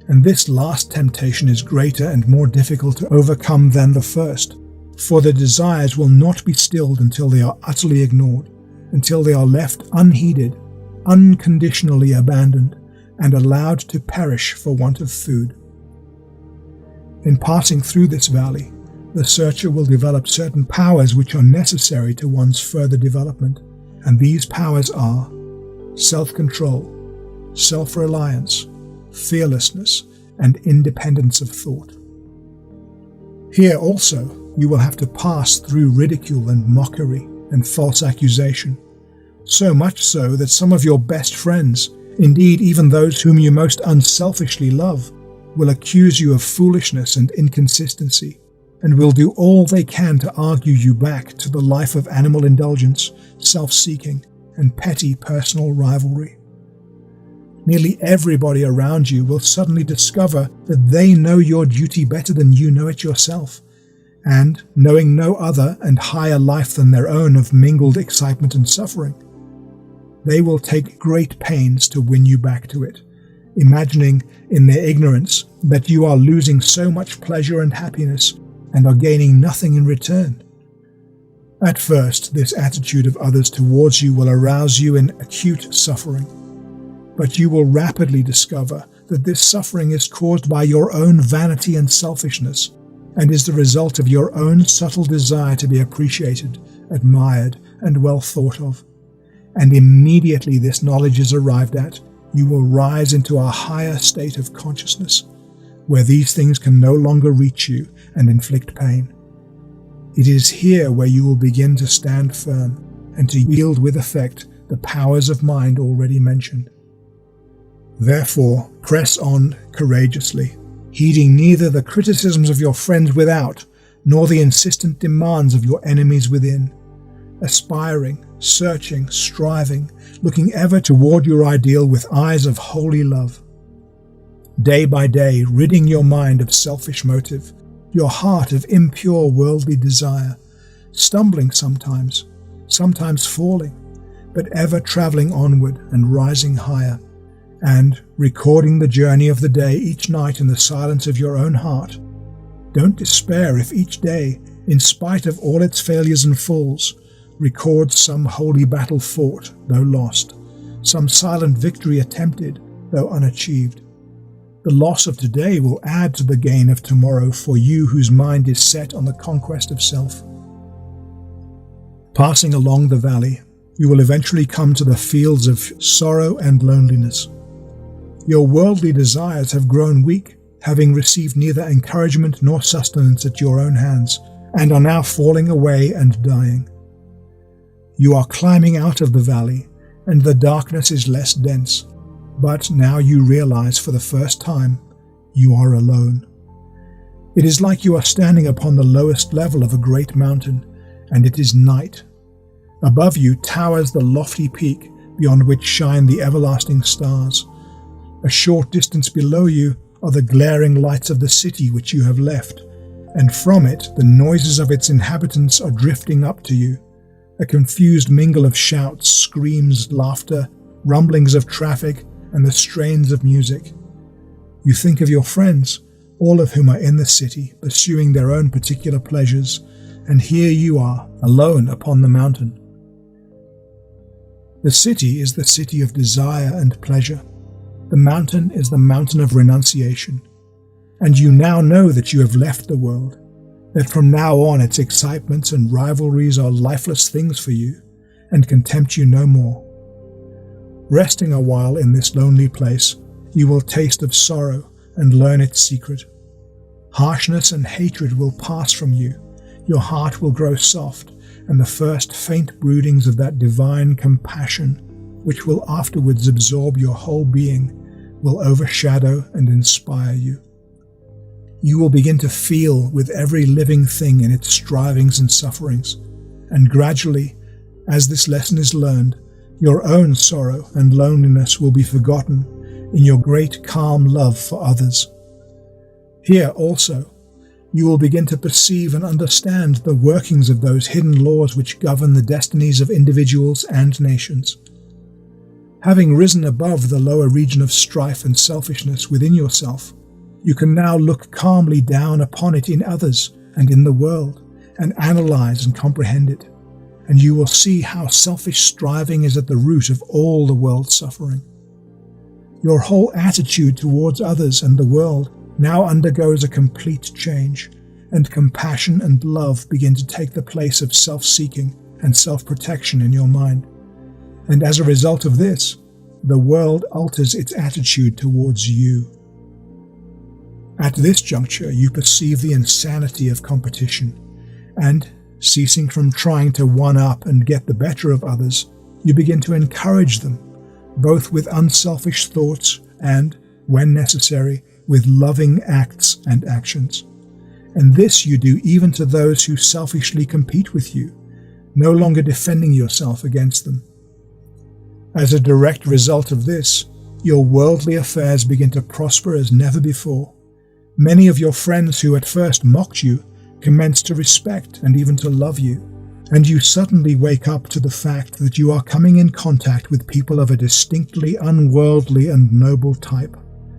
And this last temptation is greater and more difficult to overcome than the first, for the desires will not be stilled until they are utterly ignored, until they are left unheeded, unconditionally abandoned, and allowed to perish for want of food. In passing through this valley, the searcher will develop certain powers which are necessary to one's further development, and these powers are self-control, self-reliance, fearlessness, and independence of thought. Here also you will have to pass through ridicule and mockery and false accusation, so much so that some of your best friends, indeed even those whom you most unselfishly love, will accuse you of foolishness and inconsistency, and will do all they can to argue you back to the life of animal indulgence, self-seeking, and petty personal rivalry. Nearly everybody around you will suddenly discover that they know your duty better than you know it yourself, and, knowing no other and higher life than their own of mingled excitement and suffering, they will take great pains to win you back to it, imagining in their ignorance that you are losing so much pleasure and happiness and are gaining nothing in return. At first, this attitude of others towards you will arouse you in acute suffering, but you will rapidly discover that this suffering is caused by your own vanity and selfishness, and is the result of your own subtle desire to be appreciated, admired, and well thought of. And immediately this knowledge is arrived at, you will rise into a higher state of consciousness, where these things can no longer reach you and inflict pain. It is here where you will begin to stand firm and to yield with effect the powers of mind already mentioned. Therefore, press on courageously, heeding neither the criticisms of your friends without, nor the insistent demands of your enemies within, aspiring, searching, striving, looking ever toward your ideal with eyes of holy love. Day by day, ridding your mind of selfish motive, your heart of impure worldly desire, stumbling sometimes falling, but ever traveling onward and rising higher, and recording the journey of the day each night in the silence of your own heart. Don't despair if each day, in spite of all its failures and falls, records some holy battle fought, though lost, some silent victory attempted, though unachieved. The loss of today will add to the gain of tomorrow for you whose mind is set on the conquest of self. Passing along the valley, you will eventually come to the fields of sorrow and loneliness. Your worldly desires have grown weak, having received neither encouragement nor sustenance at your own hands, and are now falling away and dying. You are climbing out of the valley, and the darkness is less dense, but now you realize for the first time you are alone. It is like you are standing upon the lowest level of a great mountain, and it is night. Above you towers the lofty peak beyond which shine the everlasting stars. A short distance below you are the glaring lights of the city which you have left, and from it the noises of its inhabitants are drifting up to you, a confused mingle of shouts, screams, laughter, rumblings of traffic, and the strains of music. You think of your friends, all of whom are in the city, pursuing their own particular pleasures, and here you are, alone upon the mountain. The city is the city of desire and pleasure. The mountain is the mountain of renunciation. And you now know that you have left the world, that from now on its excitements and rivalries are lifeless things for you, and can tempt you no more. Resting a while in this lonely place, you will taste of sorrow and learn its secret. Harshness and hatred will pass from you, your heart will grow soft, and the first faint broodings of that divine compassion, which will afterwards absorb your whole being, will overshadow and inspire you. You will begin to feel with every living thing in its strivings and sufferings, and gradually, as this lesson is learned, your own sorrow and loneliness will be forgotten in your great calm love for others. Here also, you will begin to perceive and understand the workings of those hidden laws which govern the destinies of individuals and nations. Having risen above the lower region of strife and selfishness within yourself, you can now look calmly down upon it in others and in the world, and analyze and comprehend it, and you will see how selfish striving is at the root of all the world's suffering. Your whole attitude towards others and the world now undergoes a complete change, and compassion and love begin to take the place of self-seeking and self-protection in your mind. And as a result of this, the world alters its attitude towards you. At this juncture, you perceive the insanity of competition, and, ceasing from trying to one-up and get the better of others, you begin to encourage them, both with unselfish thoughts and, when necessary, with loving acts and actions. And this you do even to those who selfishly compete with you, no longer defending yourself against them. As a direct result of this, your worldly affairs begin to prosper as never before. Many of your friends who at first mocked you commence to respect and even to love you, and you suddenly wake up to the fact that you are coming in contact with people of a distinctly unworldly and noble type,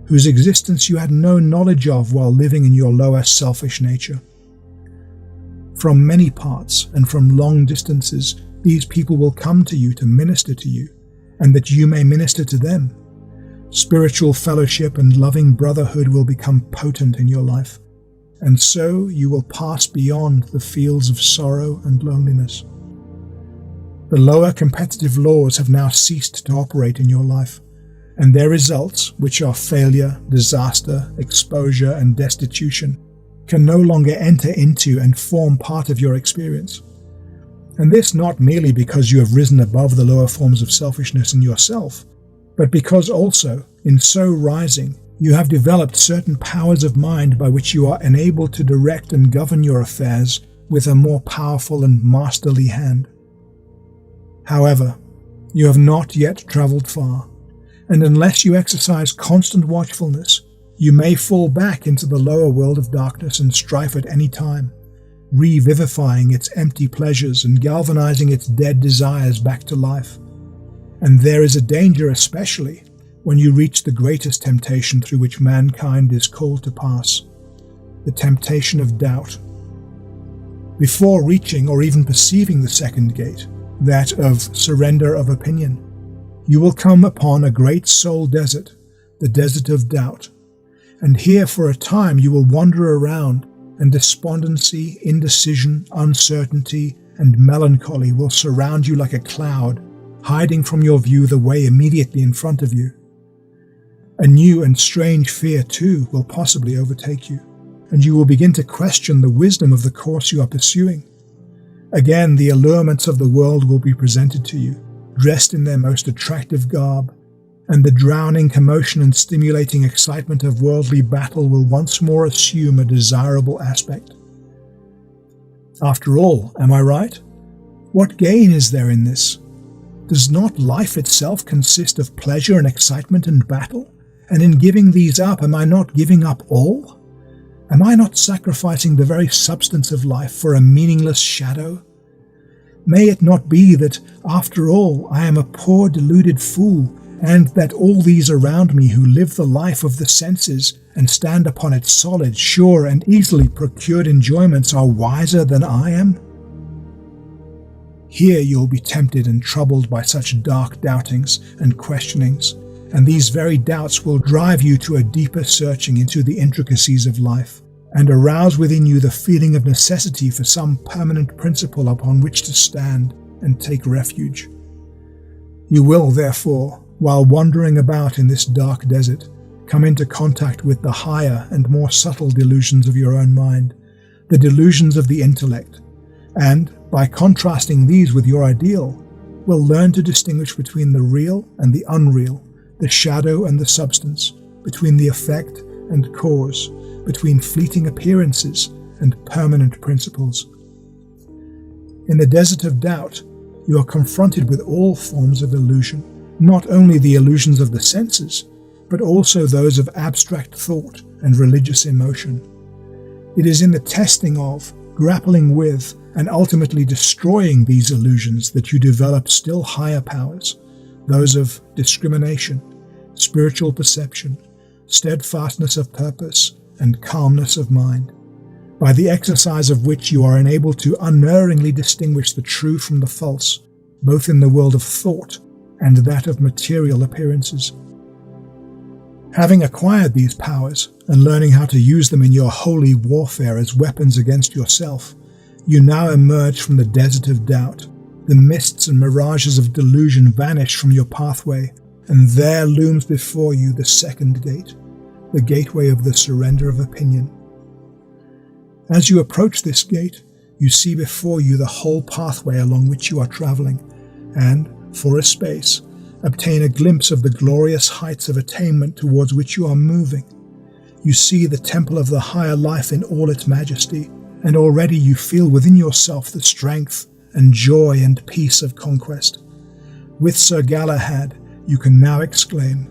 whose existence you had no knowledge of while living in your lower selfish nature. From many parts and from long distances, these people will come to you to minister to you, and that you may minister to them. Spiritual fellowship and loving brotherhood will become potent in your life, and so you will pass beyond the fields of sorrow and loneliness. The lower competitive laws have now ceased to operate in your life, and their results, which are failure, disaster, exposure, and destitution, can no longer enter into and form part of your experience. And this not merely because you have risen above the lower forms of selfishness in yourself, but because also, in so rising, you have developed certain powers of mind by which you are enabled to direct and govern your affairs with a more powerful and masterly hand. However, you have not yet travelled far, and unless you exercise constant watchfulness, you may fall back into the lower world of darkness and strife at any time, revivifying its empty pleasures and galvanizing its dead desires back to life. And there is a danger especially when you reach the greatest temptation through which mankind is called to pass, the temptation of doubt. Before reaching or even perceiving the second gate, that of surrender of opinion, you will come upon a great soul desert, the desert of doubt. And here for a time you will wander around, and despondency, indecision, uncertainty, and melancholy will surround you like a cloud, hiding from your view the way immediately in front of you. A new and strange fear, too, will possibly overtake you, and you will begin to question the wisdom of the course you are pursuing. Again, the allurements of the world will be presented to you, dressed in their most attractive garb, and the drowning commotion and stimulating excitement of worldly battle will once more assume a desirable aspect. After all, am I right? What gain is there in this? Does not life itself consist of pleasure and excitement and battle, And in giving these up, am I not giving up all? Am I not sacrificing the very substance of life for a meaningless shadow? May it not be that, after all, I am a poor deluded fool, and that all these around me who live the life of the senses and stand upon its solid, sure, and easily procured enjoyments are wiser than I am? Here you'll be tempted and troubled by such dark doubtings and questionings, and these very doubts will drive you to a deeper searching into the intricacies of life, and arouse within you the feeling of necessity for some permanent principle upon which to stand and take refuge. You will, therefore, while wandering about in this dark desert, come into contact with the higher and more subtle delusions of your own mind, the delusions of the intellect, and, by contrasting these with your ideal, will learn to distinguish between the real and the unreal, the shadow and the substance, between the effect and cause, between fleeting appearances and permanent principles. In the desert of doubt, you are confronted with all forms of illusion, not only the illusions of the senses, but also those of abstract thought and religious emotion. It is in the testing of, grappling with, and ultimately destroying these illusions that you develop still higher powers, those of discrimination, spiritual perception, steadfastness of purpose, and calmness of mind, by the exercise of which you are enabled to unerringly distinguish the true from the false, both in the world of thought and that of material appearances. Having acquired these powers, and learning how to use them in your holy warfare as weapons against yourself, you now emerge from the desert of doubt. The mists and mirages of delusion vanish from your pathway, and there looms before you the second gate, the gateway of the surrender of opinion. As you approach this gate, you see before you the whole pathway along which you are traveling, and, for a space, obtain a glimpse of the glorious heights of attainment towards which you are moving. You see the temple of the higher life in all its majesty, and already you feel within yourself the strength and joy and peace of conquest. With Sir Galahad, you can now exclaim,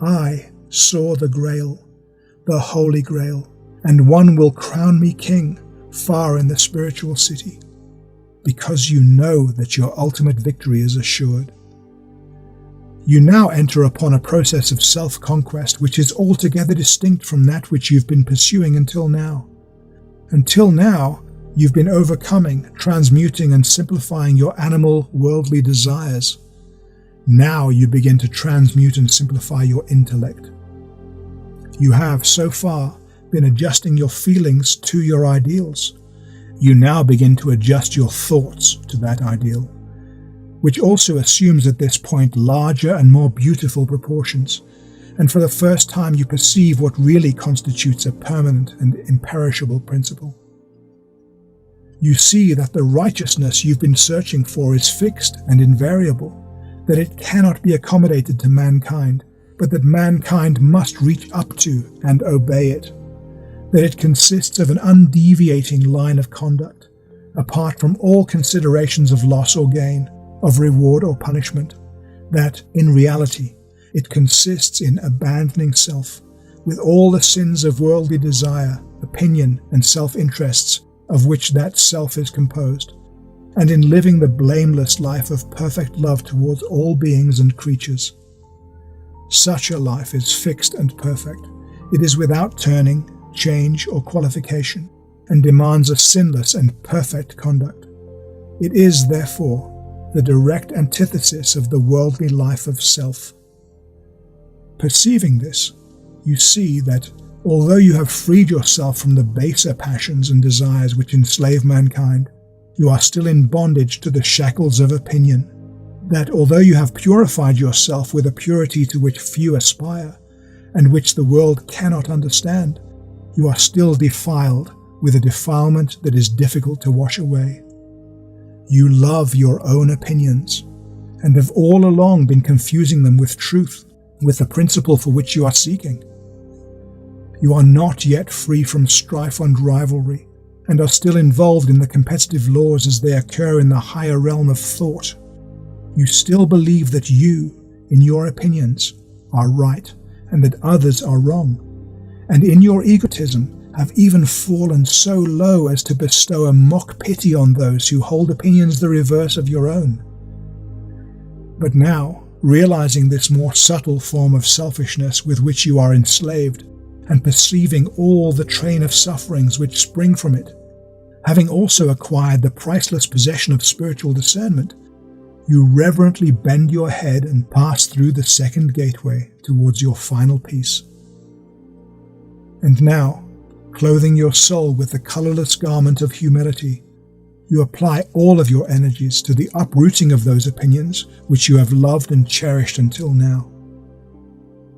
"I saw the Grail, the Holy Grail, and one will crown me king far in the spiritual city," because you know that your ultimate victory is assured. You now enter upon a process of self-conquest which is altogether distinct from that which you've been pursuing until now. Until now, you've been overcoming, transmuting, and simplifying your animal, worldly desires. Now you begin to transmute and simplify your intellect. You have, so far, been adjusting your feelings to your ideals. You now begin to adjust your thoughts to that ideal, which also assumes at this point larger and more beautiful proportions, and for the first time you perceive what really constitutes a permanent and imperishable principle. You see that the righteousness you've been searching for is fixed and invariable, that it cannot be accommodated to mankind, but that mankind must reach up to and obey it, that it consists of an undeviating line of conduct, apart from all considerations of loss or gain, of reward or punishment, that, in reality, it consists in abandoning self, with all the sins of worldly desire, opinion, and self-interests of which that self is composed, and in living the blameless life of perfect love towards all beings and creatures. Such a life is fixed and perfect. It is without turning, change, or qualification, and demands a sinless and perfect conduct. It is, therefore, the direct antithesis of the worldly life of self. Perceiving this, you see that, although you have freed yourself from the baser passions and desires which enslave mankind, you are still in bondage to the shackles of opinion, that although you have purified yourself with a purity to which few aspire, and which the world cannot understand, you are still defiled with a defilement that is difficult to wash away. You love your own opinions, and have all along been confusing them with truth, with the principle for which you are seeking. You are not yet free from strife and rivalry, and are still involved in the competitive laws as they occur in the higher realm of thought. You still believe that you, in your opinions, are right, and that others are wrong, and in your egotism have even fallen so low as to bestow a mock pity on those who hold opinions the reverse of your own. But now, realizing this more subtle form of selfishness with which you are enslaved, and perceiving all the train of sufferings which spring from it, having also acquired the priceless possession of spiritual discernment, you reverently bend your head and pass through the second gateway towards your final peace. And now, clothing your soul with the colorless garment of humility, you apply all of your energies to the uprooting of those opinions which you have loved and cherished until now.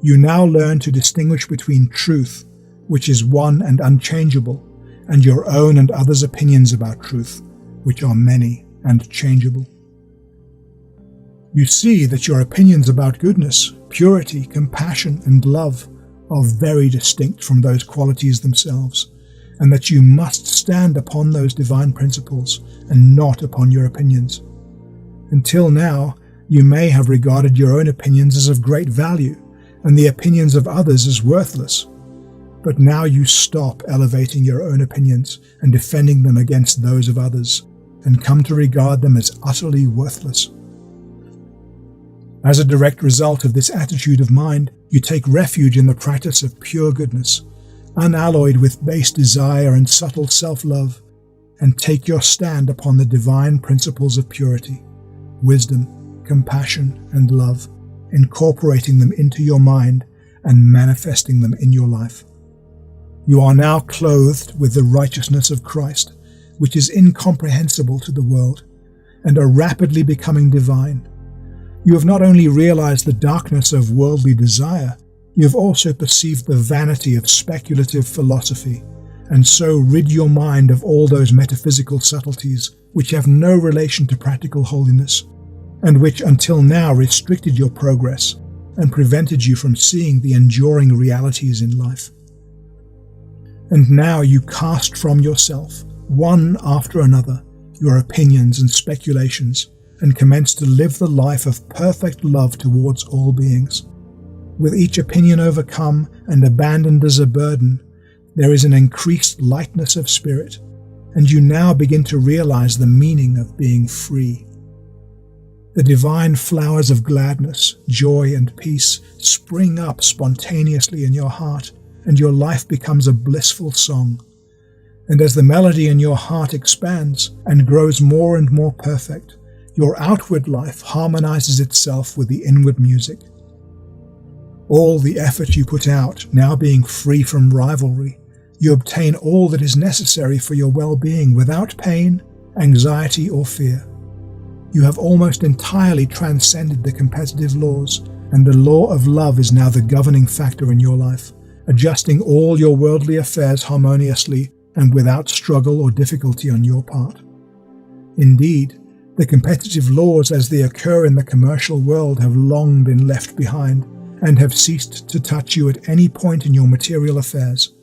You now learn to distinguish between truth, which is one and unchangeable, and your own and others' opinions about truth, which are many and changeable. You see that your opinions about goodness, purity, compassion, and love are very distinct from those qualities themselves, and that you must stand upon those divine principles and not upon your opinions. Until now, you may have regarded your own opinions as of great value, and the opinions of others as worthless. But now you stop elevating your own opinions and defending them against those of others, and come to regard them as utterly worthless. As a direct result of this attitude of mind, you take refuge in the practice of pure goodness, unalloyed with base desire and subtle self-love, and take your stand upon the divine principles of purity, wisdom, compassion, and love, incorporating them into your mind and manifesting them in your life. You are now clothed with the righteousness of Christ, which is incomprehensible to the world, and are rapidly becoming divine. You have not only realized the darkness of worldly desire, you have also perceived the vanity of speculative philosophy, and so rid your mind of all those metaphysical subtleties which have no relation to practical holiness, and which until now restricted your progress and prevented you from seeing the enduring realities in life. And now you cast from yourself, one after another, your opinions and speculations, and commence to live the life of perfect love towards all beings. With each opinion overcome and abandoned as a burden, there is an increased lightness of spirit, and you now begin to realize the meaning of being free. The divine flowers of gladness, joy, and peace spring up spontaneously in your heart, and your life becomes a blissful song. And as the melody in your heart expands and grows more and more perfect, your outward life harmonizes itself with the inward music. All the effort you put out now being free from rivalry, you obtain all that is necessary for your well-being without pain, anxiety, or fear. You have almost entirely transcended the competitive laws, and the law of love is now the governing factor in your life, adjusting all your worldly affairs harmoniously and without struggle or difficulty on your part. Indeed, the competitive laws as they occur in the commercial world have long been left behind and have ceased to touch you at any point in your material affairs.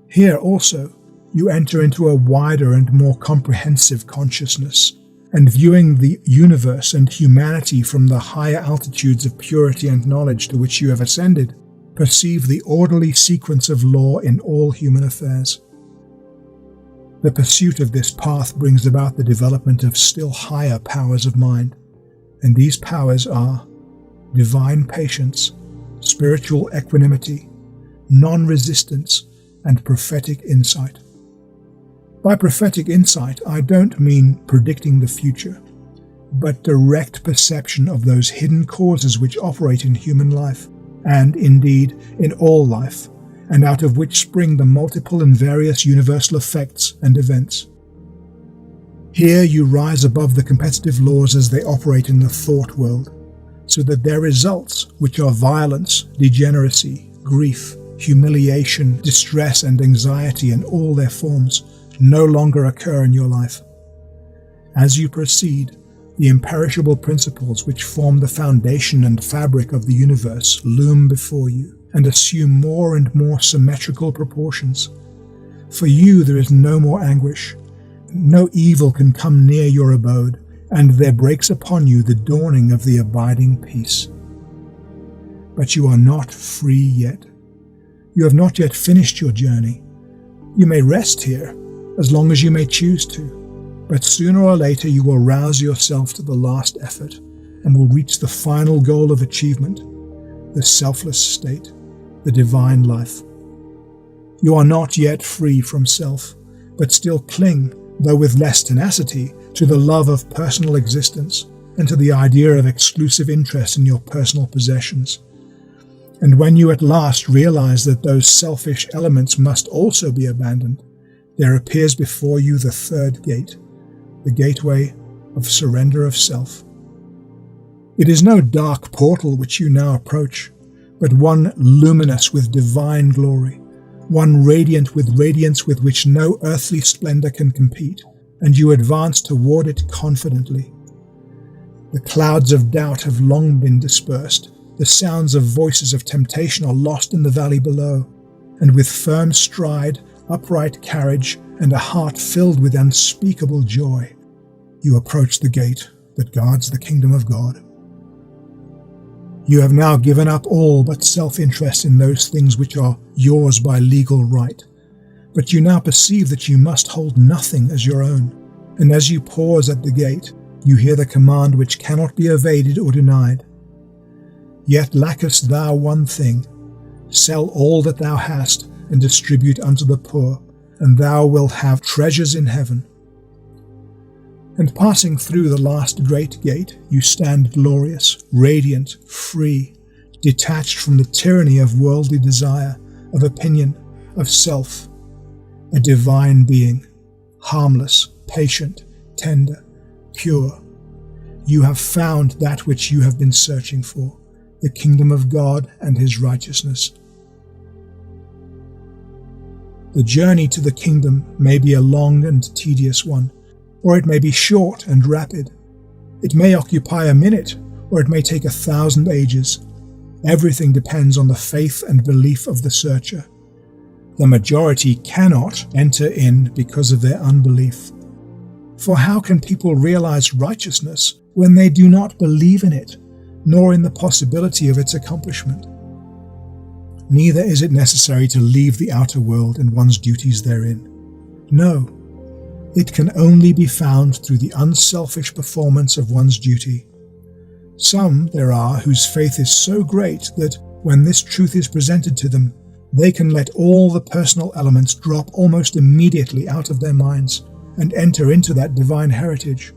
Here also, you enter into a wider and more comprehensive consciousness, and viewing the universe and humanity from the higher altitudes of purity and knowledge to which you have ascended, perceive the orderly sequence of law in all human affairs. The pursuit of this path brings about the development of still higher powers of mind, and these powers are divine patience, spiritual equanimity, non-resistance, and prophetic insight. By prophetic insight, I don't mean predicting the future, but direct perception of those hidden causes which operate in human life, and indeed in all life, and out of which spring the multiple and various universal effects and events. Here you rise above the competitive laws as they operate in the thought world, so that their results, which are violence, degeneracy, grief, humiliation, distress, and anxiety in all their forms, no longer occur in your life. As you proceed, the imperishable principles which form the foundation and fabric of the universe loom before you and assume more and more symmetrical proportions. For you there is no more anguish, no evil can come near your abode, and there breaks upon you the dawning of the abiding peace. but you are not free yet. You have not yet finished your journey. You may rest here as long as you may choose to, but sooner or later you will rouse yourself to the last effort and will reach the final goal of achievement, the selfless state, the divine life. You are not yet free from self, but still cling, though with less tenacity, to the love of personal existence and to the idea of exclusive interest in your personal possessions. And when you at last realize that those selfish elements must also be abandoned, there appears before you the third gate, the gateway of surrender of self. It is no dark portal which you now approach, but one luminous with divine glory, one radiant with radiance with which no earthly splendor can compete, and you advance toward it confidently. The clouds of doubt have long been dispersed, the sounds of voices of temptation are lost in the valley below, and with firm stride, upright carriage, and a heart filled with unspeakable joy, you approach the gate that guards the kingdom of God. You have now given up all but self-interest in those things which are yours by legal right, but you now perceive that you must hold nothing as your own, and as you pause at the gate, you hear the command which cannot be evaded or denied. Yet lackest thou one thing: sell all that thou hast, and distribute unto the poor, and thou wilt have treasures in heaven. And passing through the last great gate, you stand glorious, radiant, free, detached from the tyranny of worldly desire, of opinion, of self, a divine being, harmless, patient, tender, pure. You have found that which you have been searching for, the kingdom of God and his righteousness. The journey to the kingdom may be a long and tedious one, or it may be short and rapid. It may occupy a minute, or it may take 1,000 ages. Everything depends on the faith and belief of the searcher. The majority cannot enter in because of their unbelief. For how can people realize righteousness when they do not believe in it, nor in the possibility of its accomplishment? Neither is it necessary to leave the outer world and one's duties therein. No, it can only be found through the unselfish performance of one's duty. Some there are whose faith is so great that, when this truth is presented to them, they can let all the personal elements drop almost immediately out of their minds and enter into that divine heritage.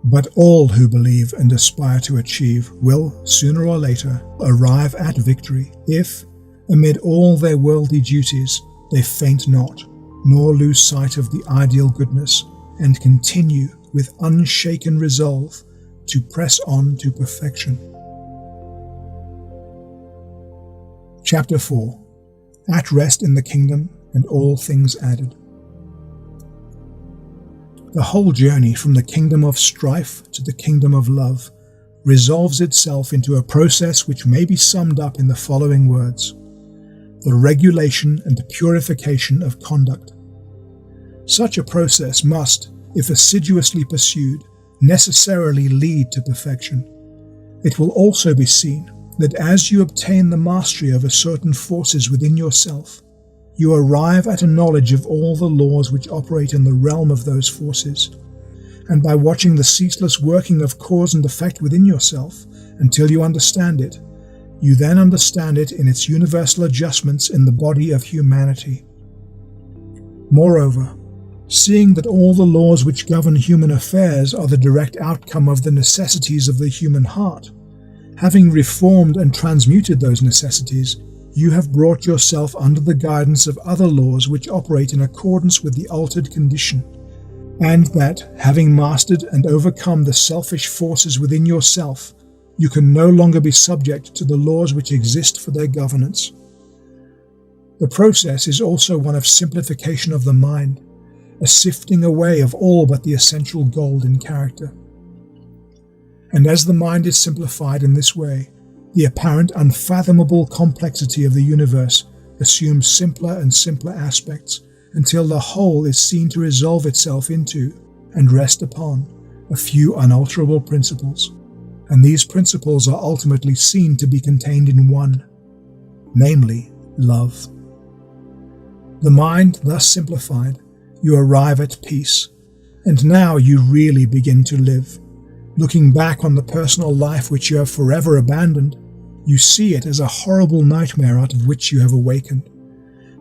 But all who believe and aspire to achieve will, sooner or later, arrive at victory if, amid all their worldly duties, they faint not, nor lose sight of the ideal goodness, and continue with unshaken resolve to press on to perfection. Chapter 4. At Rest in the Kingdom and All Things Added. The whole journey from the kingdom of strife to the kingdom of love resolves itself into a process which may be summed up in the following words: the regulation and purification of conduct. Such a process must, if assiduously pursued, necessarily lead to perfection. It will also be seen that as you obtain the mastery over certain forces within yourself, you arrive at a knowledge of all the laws which operate in the realm of those forces, and by watching the ceaseless working of cause and effect within yourself until you understand it, you then understand it in its universal adjustments in the body of humanity. Moreover, seeing that all the laws which govern human affairs are the direct outcome of the necessities of the human heart, having reformed and transmuted those necessities, you have brought yourself under the guidance of other laws which operate in accordance with the altered condition, and that, having mastered and overcome the selfish forces within yourself, you can no longer be subject to the laws which exist for their governance. The process is also one of simplification of the mind, a sifting away of all but the essential gold in character. And as the mind is simplified in this way, the apparent unfathomable complexity of the universe assumes simpler and simpler aspects until the whole is seen to resolve itself into and rest upon a few unalterable principles, and these principles are ultimately seen to be contained in one, namely love. The mind thus simplified, you arrive at peace, and now you really begin to live. Looking back on the personal life which you have forever abandoned, you see it as a horrible nightmare out of which you have awakened.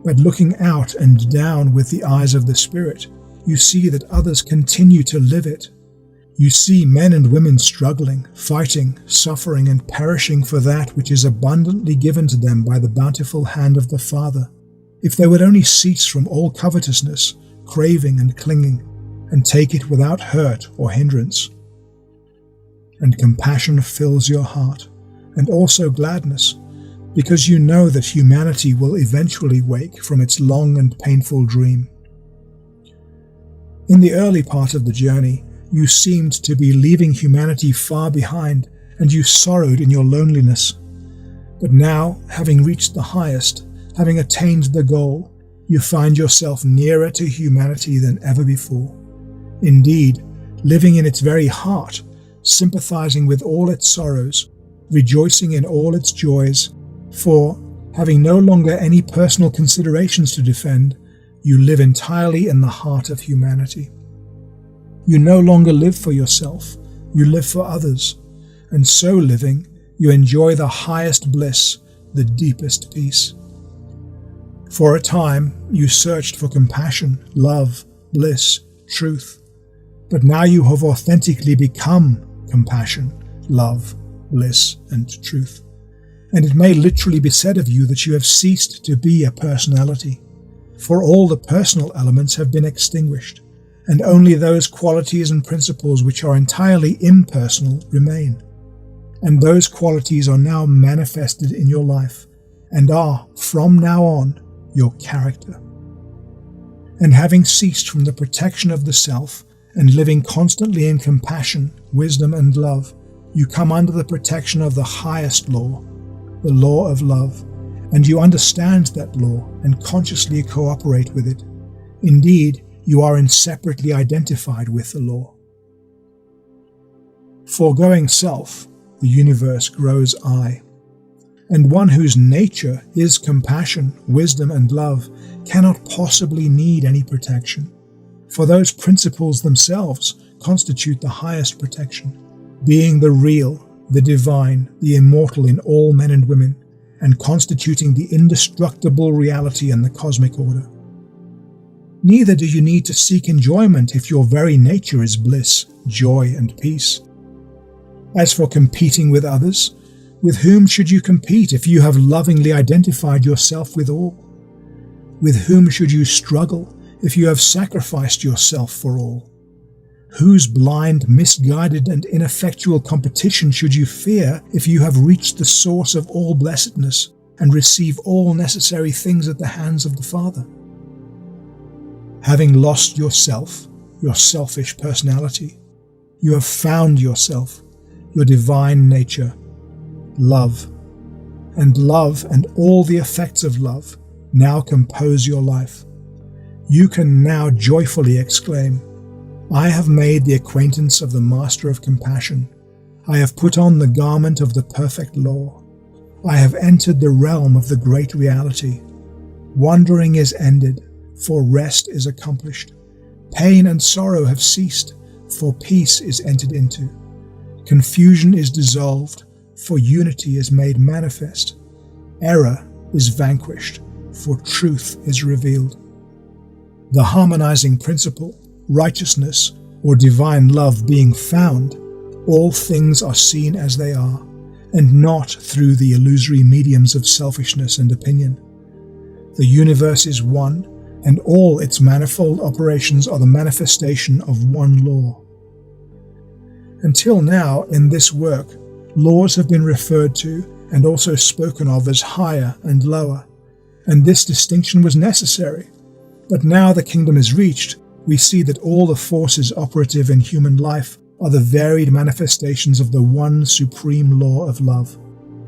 But looking out and down with the eyes of the Spirit, you see that others continue to live it. You see men and women struggling, fighting, suffering, and perishing for that which is abundantly given to them by the bountiful hand of the Father, if they would only cease from all covetousness, craving and clinging, and take it without hurt or hindrance. And compassion fills your heart, and also gladness, because you know that humanity will eventually wake from its long and painful dream. In the early part of the journey, you seemed to be leaving humanity far behind, and you sorrowed in your loneliness. But now, having reached the highest, having attained the goal, you find yourself nearer to humanity than ever before. Indeed, living in its very heart, sympathizing with all its sorrows, rejoicing in all its joys, for, having no longer any personal considerations to defend, you live entirely in the heart of humanity. You no longer live for yourself, you live for others, and so living, you enjoy the highest bliss, the deepest peace. For a time, you searched for compassion, love, bliss, truth, but now you have authentically become compassion, love, bliss, and truth. And it may literally be said of you that you have ceased to be a personality, for all the personal elements have been extinguished, and only those qualities and principles which are entirely impersonal remain. And those qualities are now manifested in your life, and are, from now on, your character. And having ceased from the protection of the self, and living constantly in compassion, wisdom, and love, you come under the protection of the highest law, the law of love, and you understand that law and consciously cooperate with it. Indeed, you are inseparably identified with the law. Foregoing self, the universe grows I, and one whose nature is compassion, wisdom, and love cannot possibly need any protection, for those principles themselves constitute the highest protection, being the real, the divine, the immortal in all men and women, and constituting the indestructible reality in the cosmic order. Neither do you need to seek enjoyment if your very nature is bliss, joy, and peace. As for competing with others, with whom should you compete if you have lovingly identified yourself with all? With whom should you struggle if you have sacrificed yourself for all? Whose blind, misguided, and ineffectual competition should you fear if you have reached the source of all blessedness and receive all necessary things at the hands of the Father? Having lost yourself, your selfish personality, you have found yourself, your divine nature, love. And love and all the effects of love now compose your life. You can now joyfully exclaim, I have made the acquaintance of the Master of Compassion. I have put on the garment of the perfect law. I have entered the realm of the great reality. Wandering is ended, for rest is accomplished. Pain and sorrow have ceased, for peace is entered into. Confusion is dissolved, for unity is made manifest. Error is vanquished, for truth is revealed. The harmonizing principle, righteousness, or divine love being found, all things are seen as they are, and not through the illusory mediums of selfishness and opinion. The universe is one, and all its manifold operations are the manifestation of one law. Until now, in this work, laws have been referred to and also spoken of as higher and lower, and this distinction was necessary. But now the kingdom is reached, we see that all the forces operative in human life are the varied manifestations of the one supreme law of love.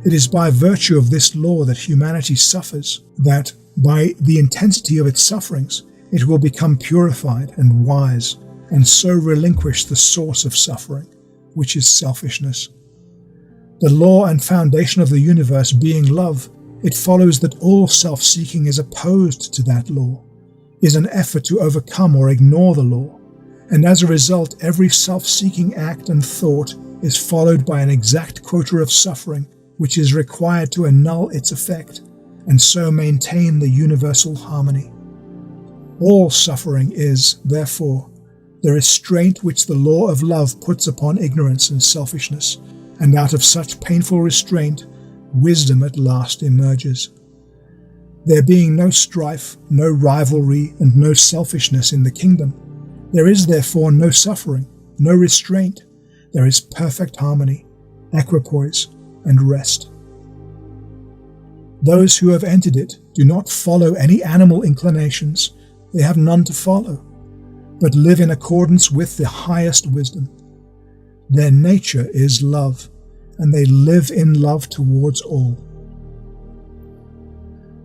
It is by virtue of this law that humanity suffers, that, by the intensity of its sufferings, it will become purified and wise, and so relinquish the source of suffering, which is selfishness. The law and foundation of the universe being love, it follows that all self-seeking is opposed to that law, is an effort to overcome or ignore the law, and as a result every self-seeking act and thought is followed by an exact quota of suffering which is required to annul its effect, and so maintain the universal harmony. All suffering is, therefore, the restraint which the law of love puts upon ignorance and selfishness, and out of such painful restraint, wisdom at last emerges. There being no strife, no rivalry, and no selfishness in the kingdom, there is therefore no suffering, no restraint. There is perfect harmony, equipoise, and rest. Those who have entered it do not follow any animal inclinations, they have none to follow, but live in accordance with the highest wisdom. Their nature is love, and they live in love towards all.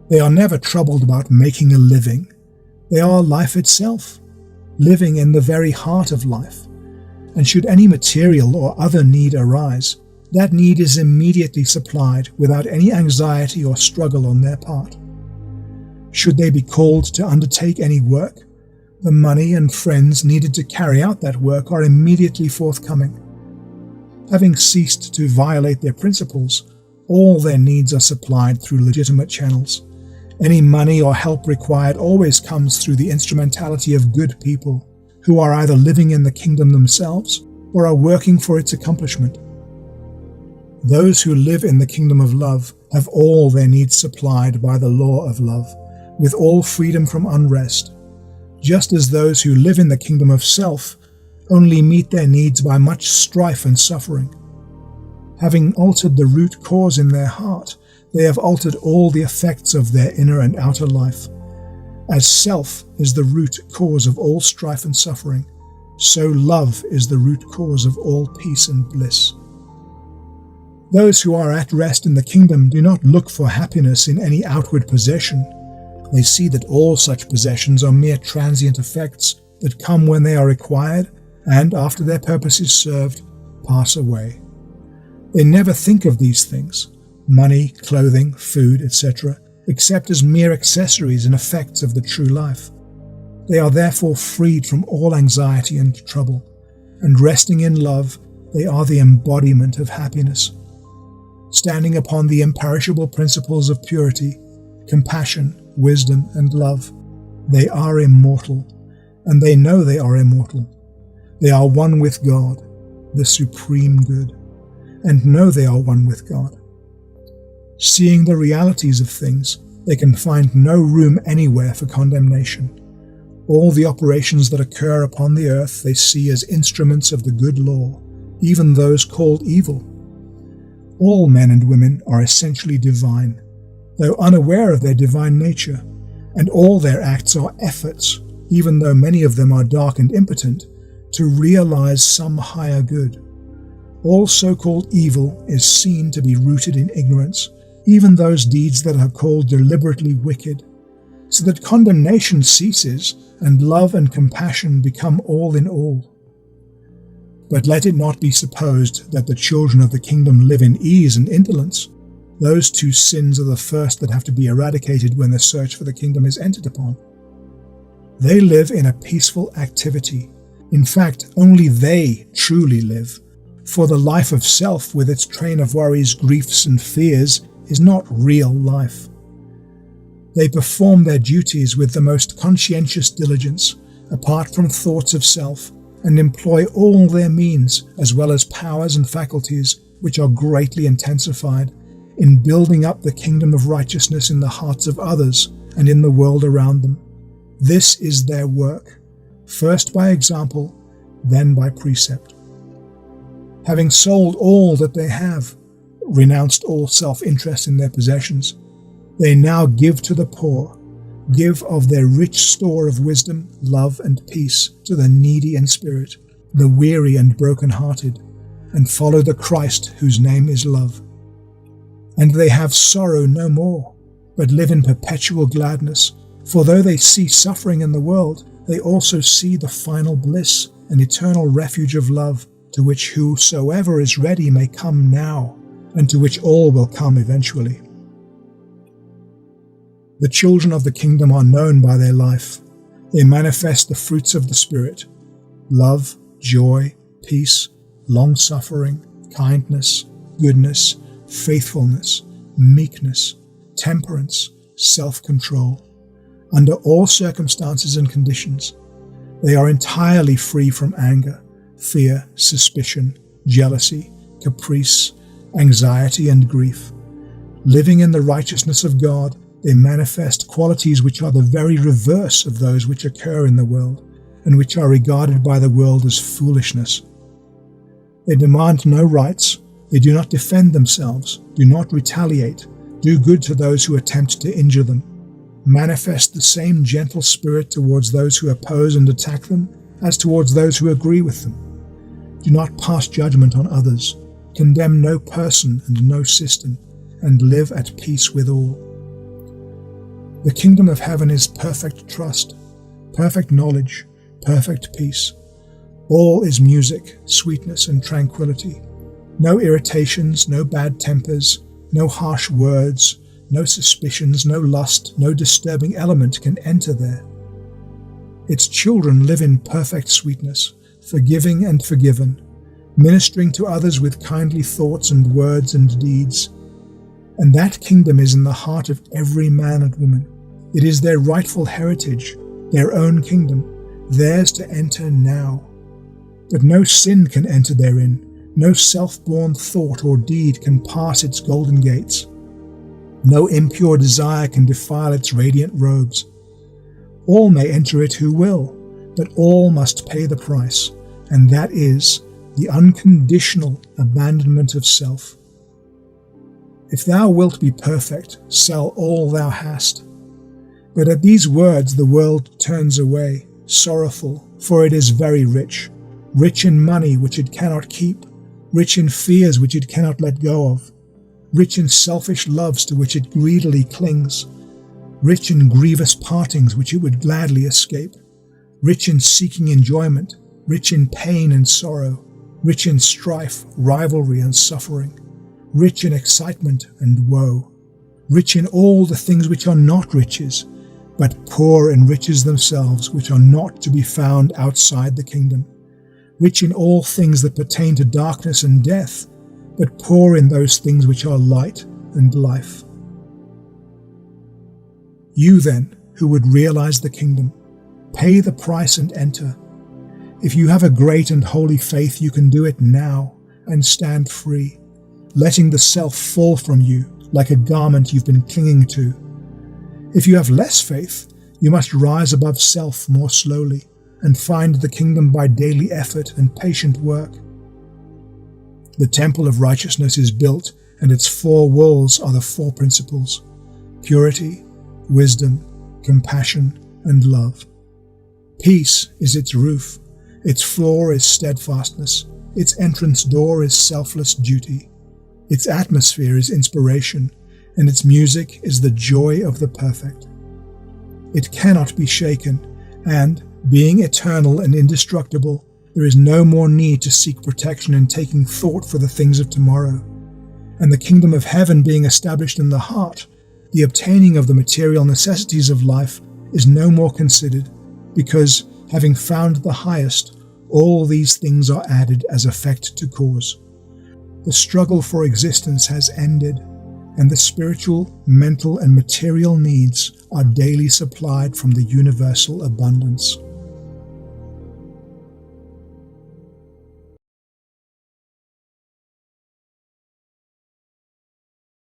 They are never troubled about making a living. They are life itself, living in the very heart of life, and should any material or other need arise, that need is immediately supplied without any anxiety or struggle on their part. Should they be called to undertake any work, the money and friends needed to carry out that work are immediately forthcoming. Having ceased to violate their principles, all their needs are supplied through legitimate channels. Any money or help required always comes through the instrumentality of good people, who are either living in the kingdom themselves or are working for its accomplishment. Those who live in the kingdom of love have all their needs supplied by the law of love, with all freedom from unrest, just as those who live in the kingdom of self only meet their needs by much strife and suffering. Having altered the root cause in their heart, they have altered all the effects of their inner and outer life. As self is the root cause of all strife and suffering, so love is the root cause of all peace and bliss. Those who are at rest in the kingdom do not look for happiness in any outward possession. They see that all such possessions are mere transient effects that come when they are required and, after their purpose is served, pass away. They never think of these things, money, clothing, food, etc., except as mere accessories and effects of the true life. They are therefore freed from all anxiety and trouble, and resting in love, they are the embodiment of happiness. Standing upon the imperishable principles of purity, compassion, wisdom, and love, they are immortal, and they know they are immortal. They are one with God, the supreme good, and know they are one with God. Seeing the realities of things, they can find no room anywhere for condemnation. All the operations that occur upon the earth they see as instruments of the good law, even those called evil. All men and women are essentially divine, though unaware of their divine nature, and all their acts are efforts, even though many of them are dark and impotent, to realize some higher good. All so-called evil is seen to be rooted in ignorance, even those deeds that are called deliberately wicked, so that condemnation ceases and love and compassion become all in all. But let it not be supposed that the children of the kingdom live in ease and indolence. Those two sins are the first that have to be eradicated when the search for the kingdom is entered upon. They live in a peaceful activity. In fact, only they truly live, for the life of self with its train of worries, griefs, and fears is not real life. They perform their duties with the most conscientious diligence, apart from thoughts of self, and employ all their means, as well as powers and faculties, which are greatly intensified, in building up the kingdom of righteousness in the hearts of others and in the world around them. This is their work, first by example, then by precept. Having sold all that they have, renounced all self-interest in their possessions, they now give to the poor, give of their rich store of wisdom, love, and peace to the needy in spirit, the weary and broken-hearted, and follow the Christ whose name is love. And they have sorrow no more, but live in perpetual gladness, for though they see suffering in the world, they also see the final bliss and eternal refuge of love, to which whosoever is ready may come now, and to which all will come eventually. The children of the kingdom are known by their life. They manifest the fruits of the Spirit: love, joy, peace, long-suffering, kindness, goodness, faithfulness, meekness, temperance, self-control. Under all circumstances and conditions, they are entirely free from anger, fear, suspicion, jealousy, caprice, anxiety, and grief. Living in the righteousness of God, they manifest qualities which are the very reverse of those which occur in the world, and which are regarded by the world as foolishness. They demand no rights, they do not defend themselves, do not retaliate, do good to those who attempt to injure them, manifest the same gentle spirit towards those who oppose and attack them as towards those who agree with them. Do not pass judgment on others, condemn no person and no system, and live at peace with all. The kingdom of heaven is perfect trust, perfect knowledge, perfect peace. All is music, sweetness, and tranquility. No irritations, no bad tempers, no harsh words, no suspicions, no lust, no disturbing element can enter there. Its children live in perfect sweetness, forgiving and forgiven, ministering to others with kindly thoughts and words and deeds. And that kingdom is in the heart of every man and woman. It is their rightful heritage, their own kingdom, theirs to enter now. But no sin can enter therein, no self-born thought or deed can pass its golden gates. No impure desire can defile its radiant robes. All may enter it who will, but all must pay the price, and that is the unconditional abandonment of self. If thou wilt be perfect, sell all thou hast. But at these words the world turns away, sorrowful, for it is very rich, rich in money which it cannot keep, rich in fears which it cannot let go of, rich in selfish loves to which it greedily clings, rich in grievous partings which it would gladly escape, rich in seeking enjoyment, rich in pain and sorrow, rich in strife, rivalry, and suffering, rich in excitement and woe, rich in all the things which are not riches, but poor in riches themselves which are not to be found outside the kingdom, rich in all things that pertain to darkness and death, but poor in those things which are light and life. You then, who would realize the kingdom, pay the price and enter. If you have a great and holy faith, you can do it now and stand free, letting the self fall from you like a garment you've been clinging to. If you have less faith, you must rise above self more slowly and find the kingdom by daily effort and patient work. The temple of righteousness is built, and its four walls are the four principles: purity, wisdom, compassion, and love. Peace is its roof, its floor is steadfastness, its entrance door is selfless duty, its atmosphere is inspiration, and its music is the joy of the perfect. It cannot be shaken, and, being eternal and indestructible, there is no more need to seek protection in taking thought for the things of tomorrow. And the kingdom of heaven being established in the heart, the obtaining of the material necessities of life is no more considered, because, having found the highest, all these things are added as effect to cause. The struggle for existence has ended, and the spiritual, mental, and material needs are daily supplied from the universal abundance.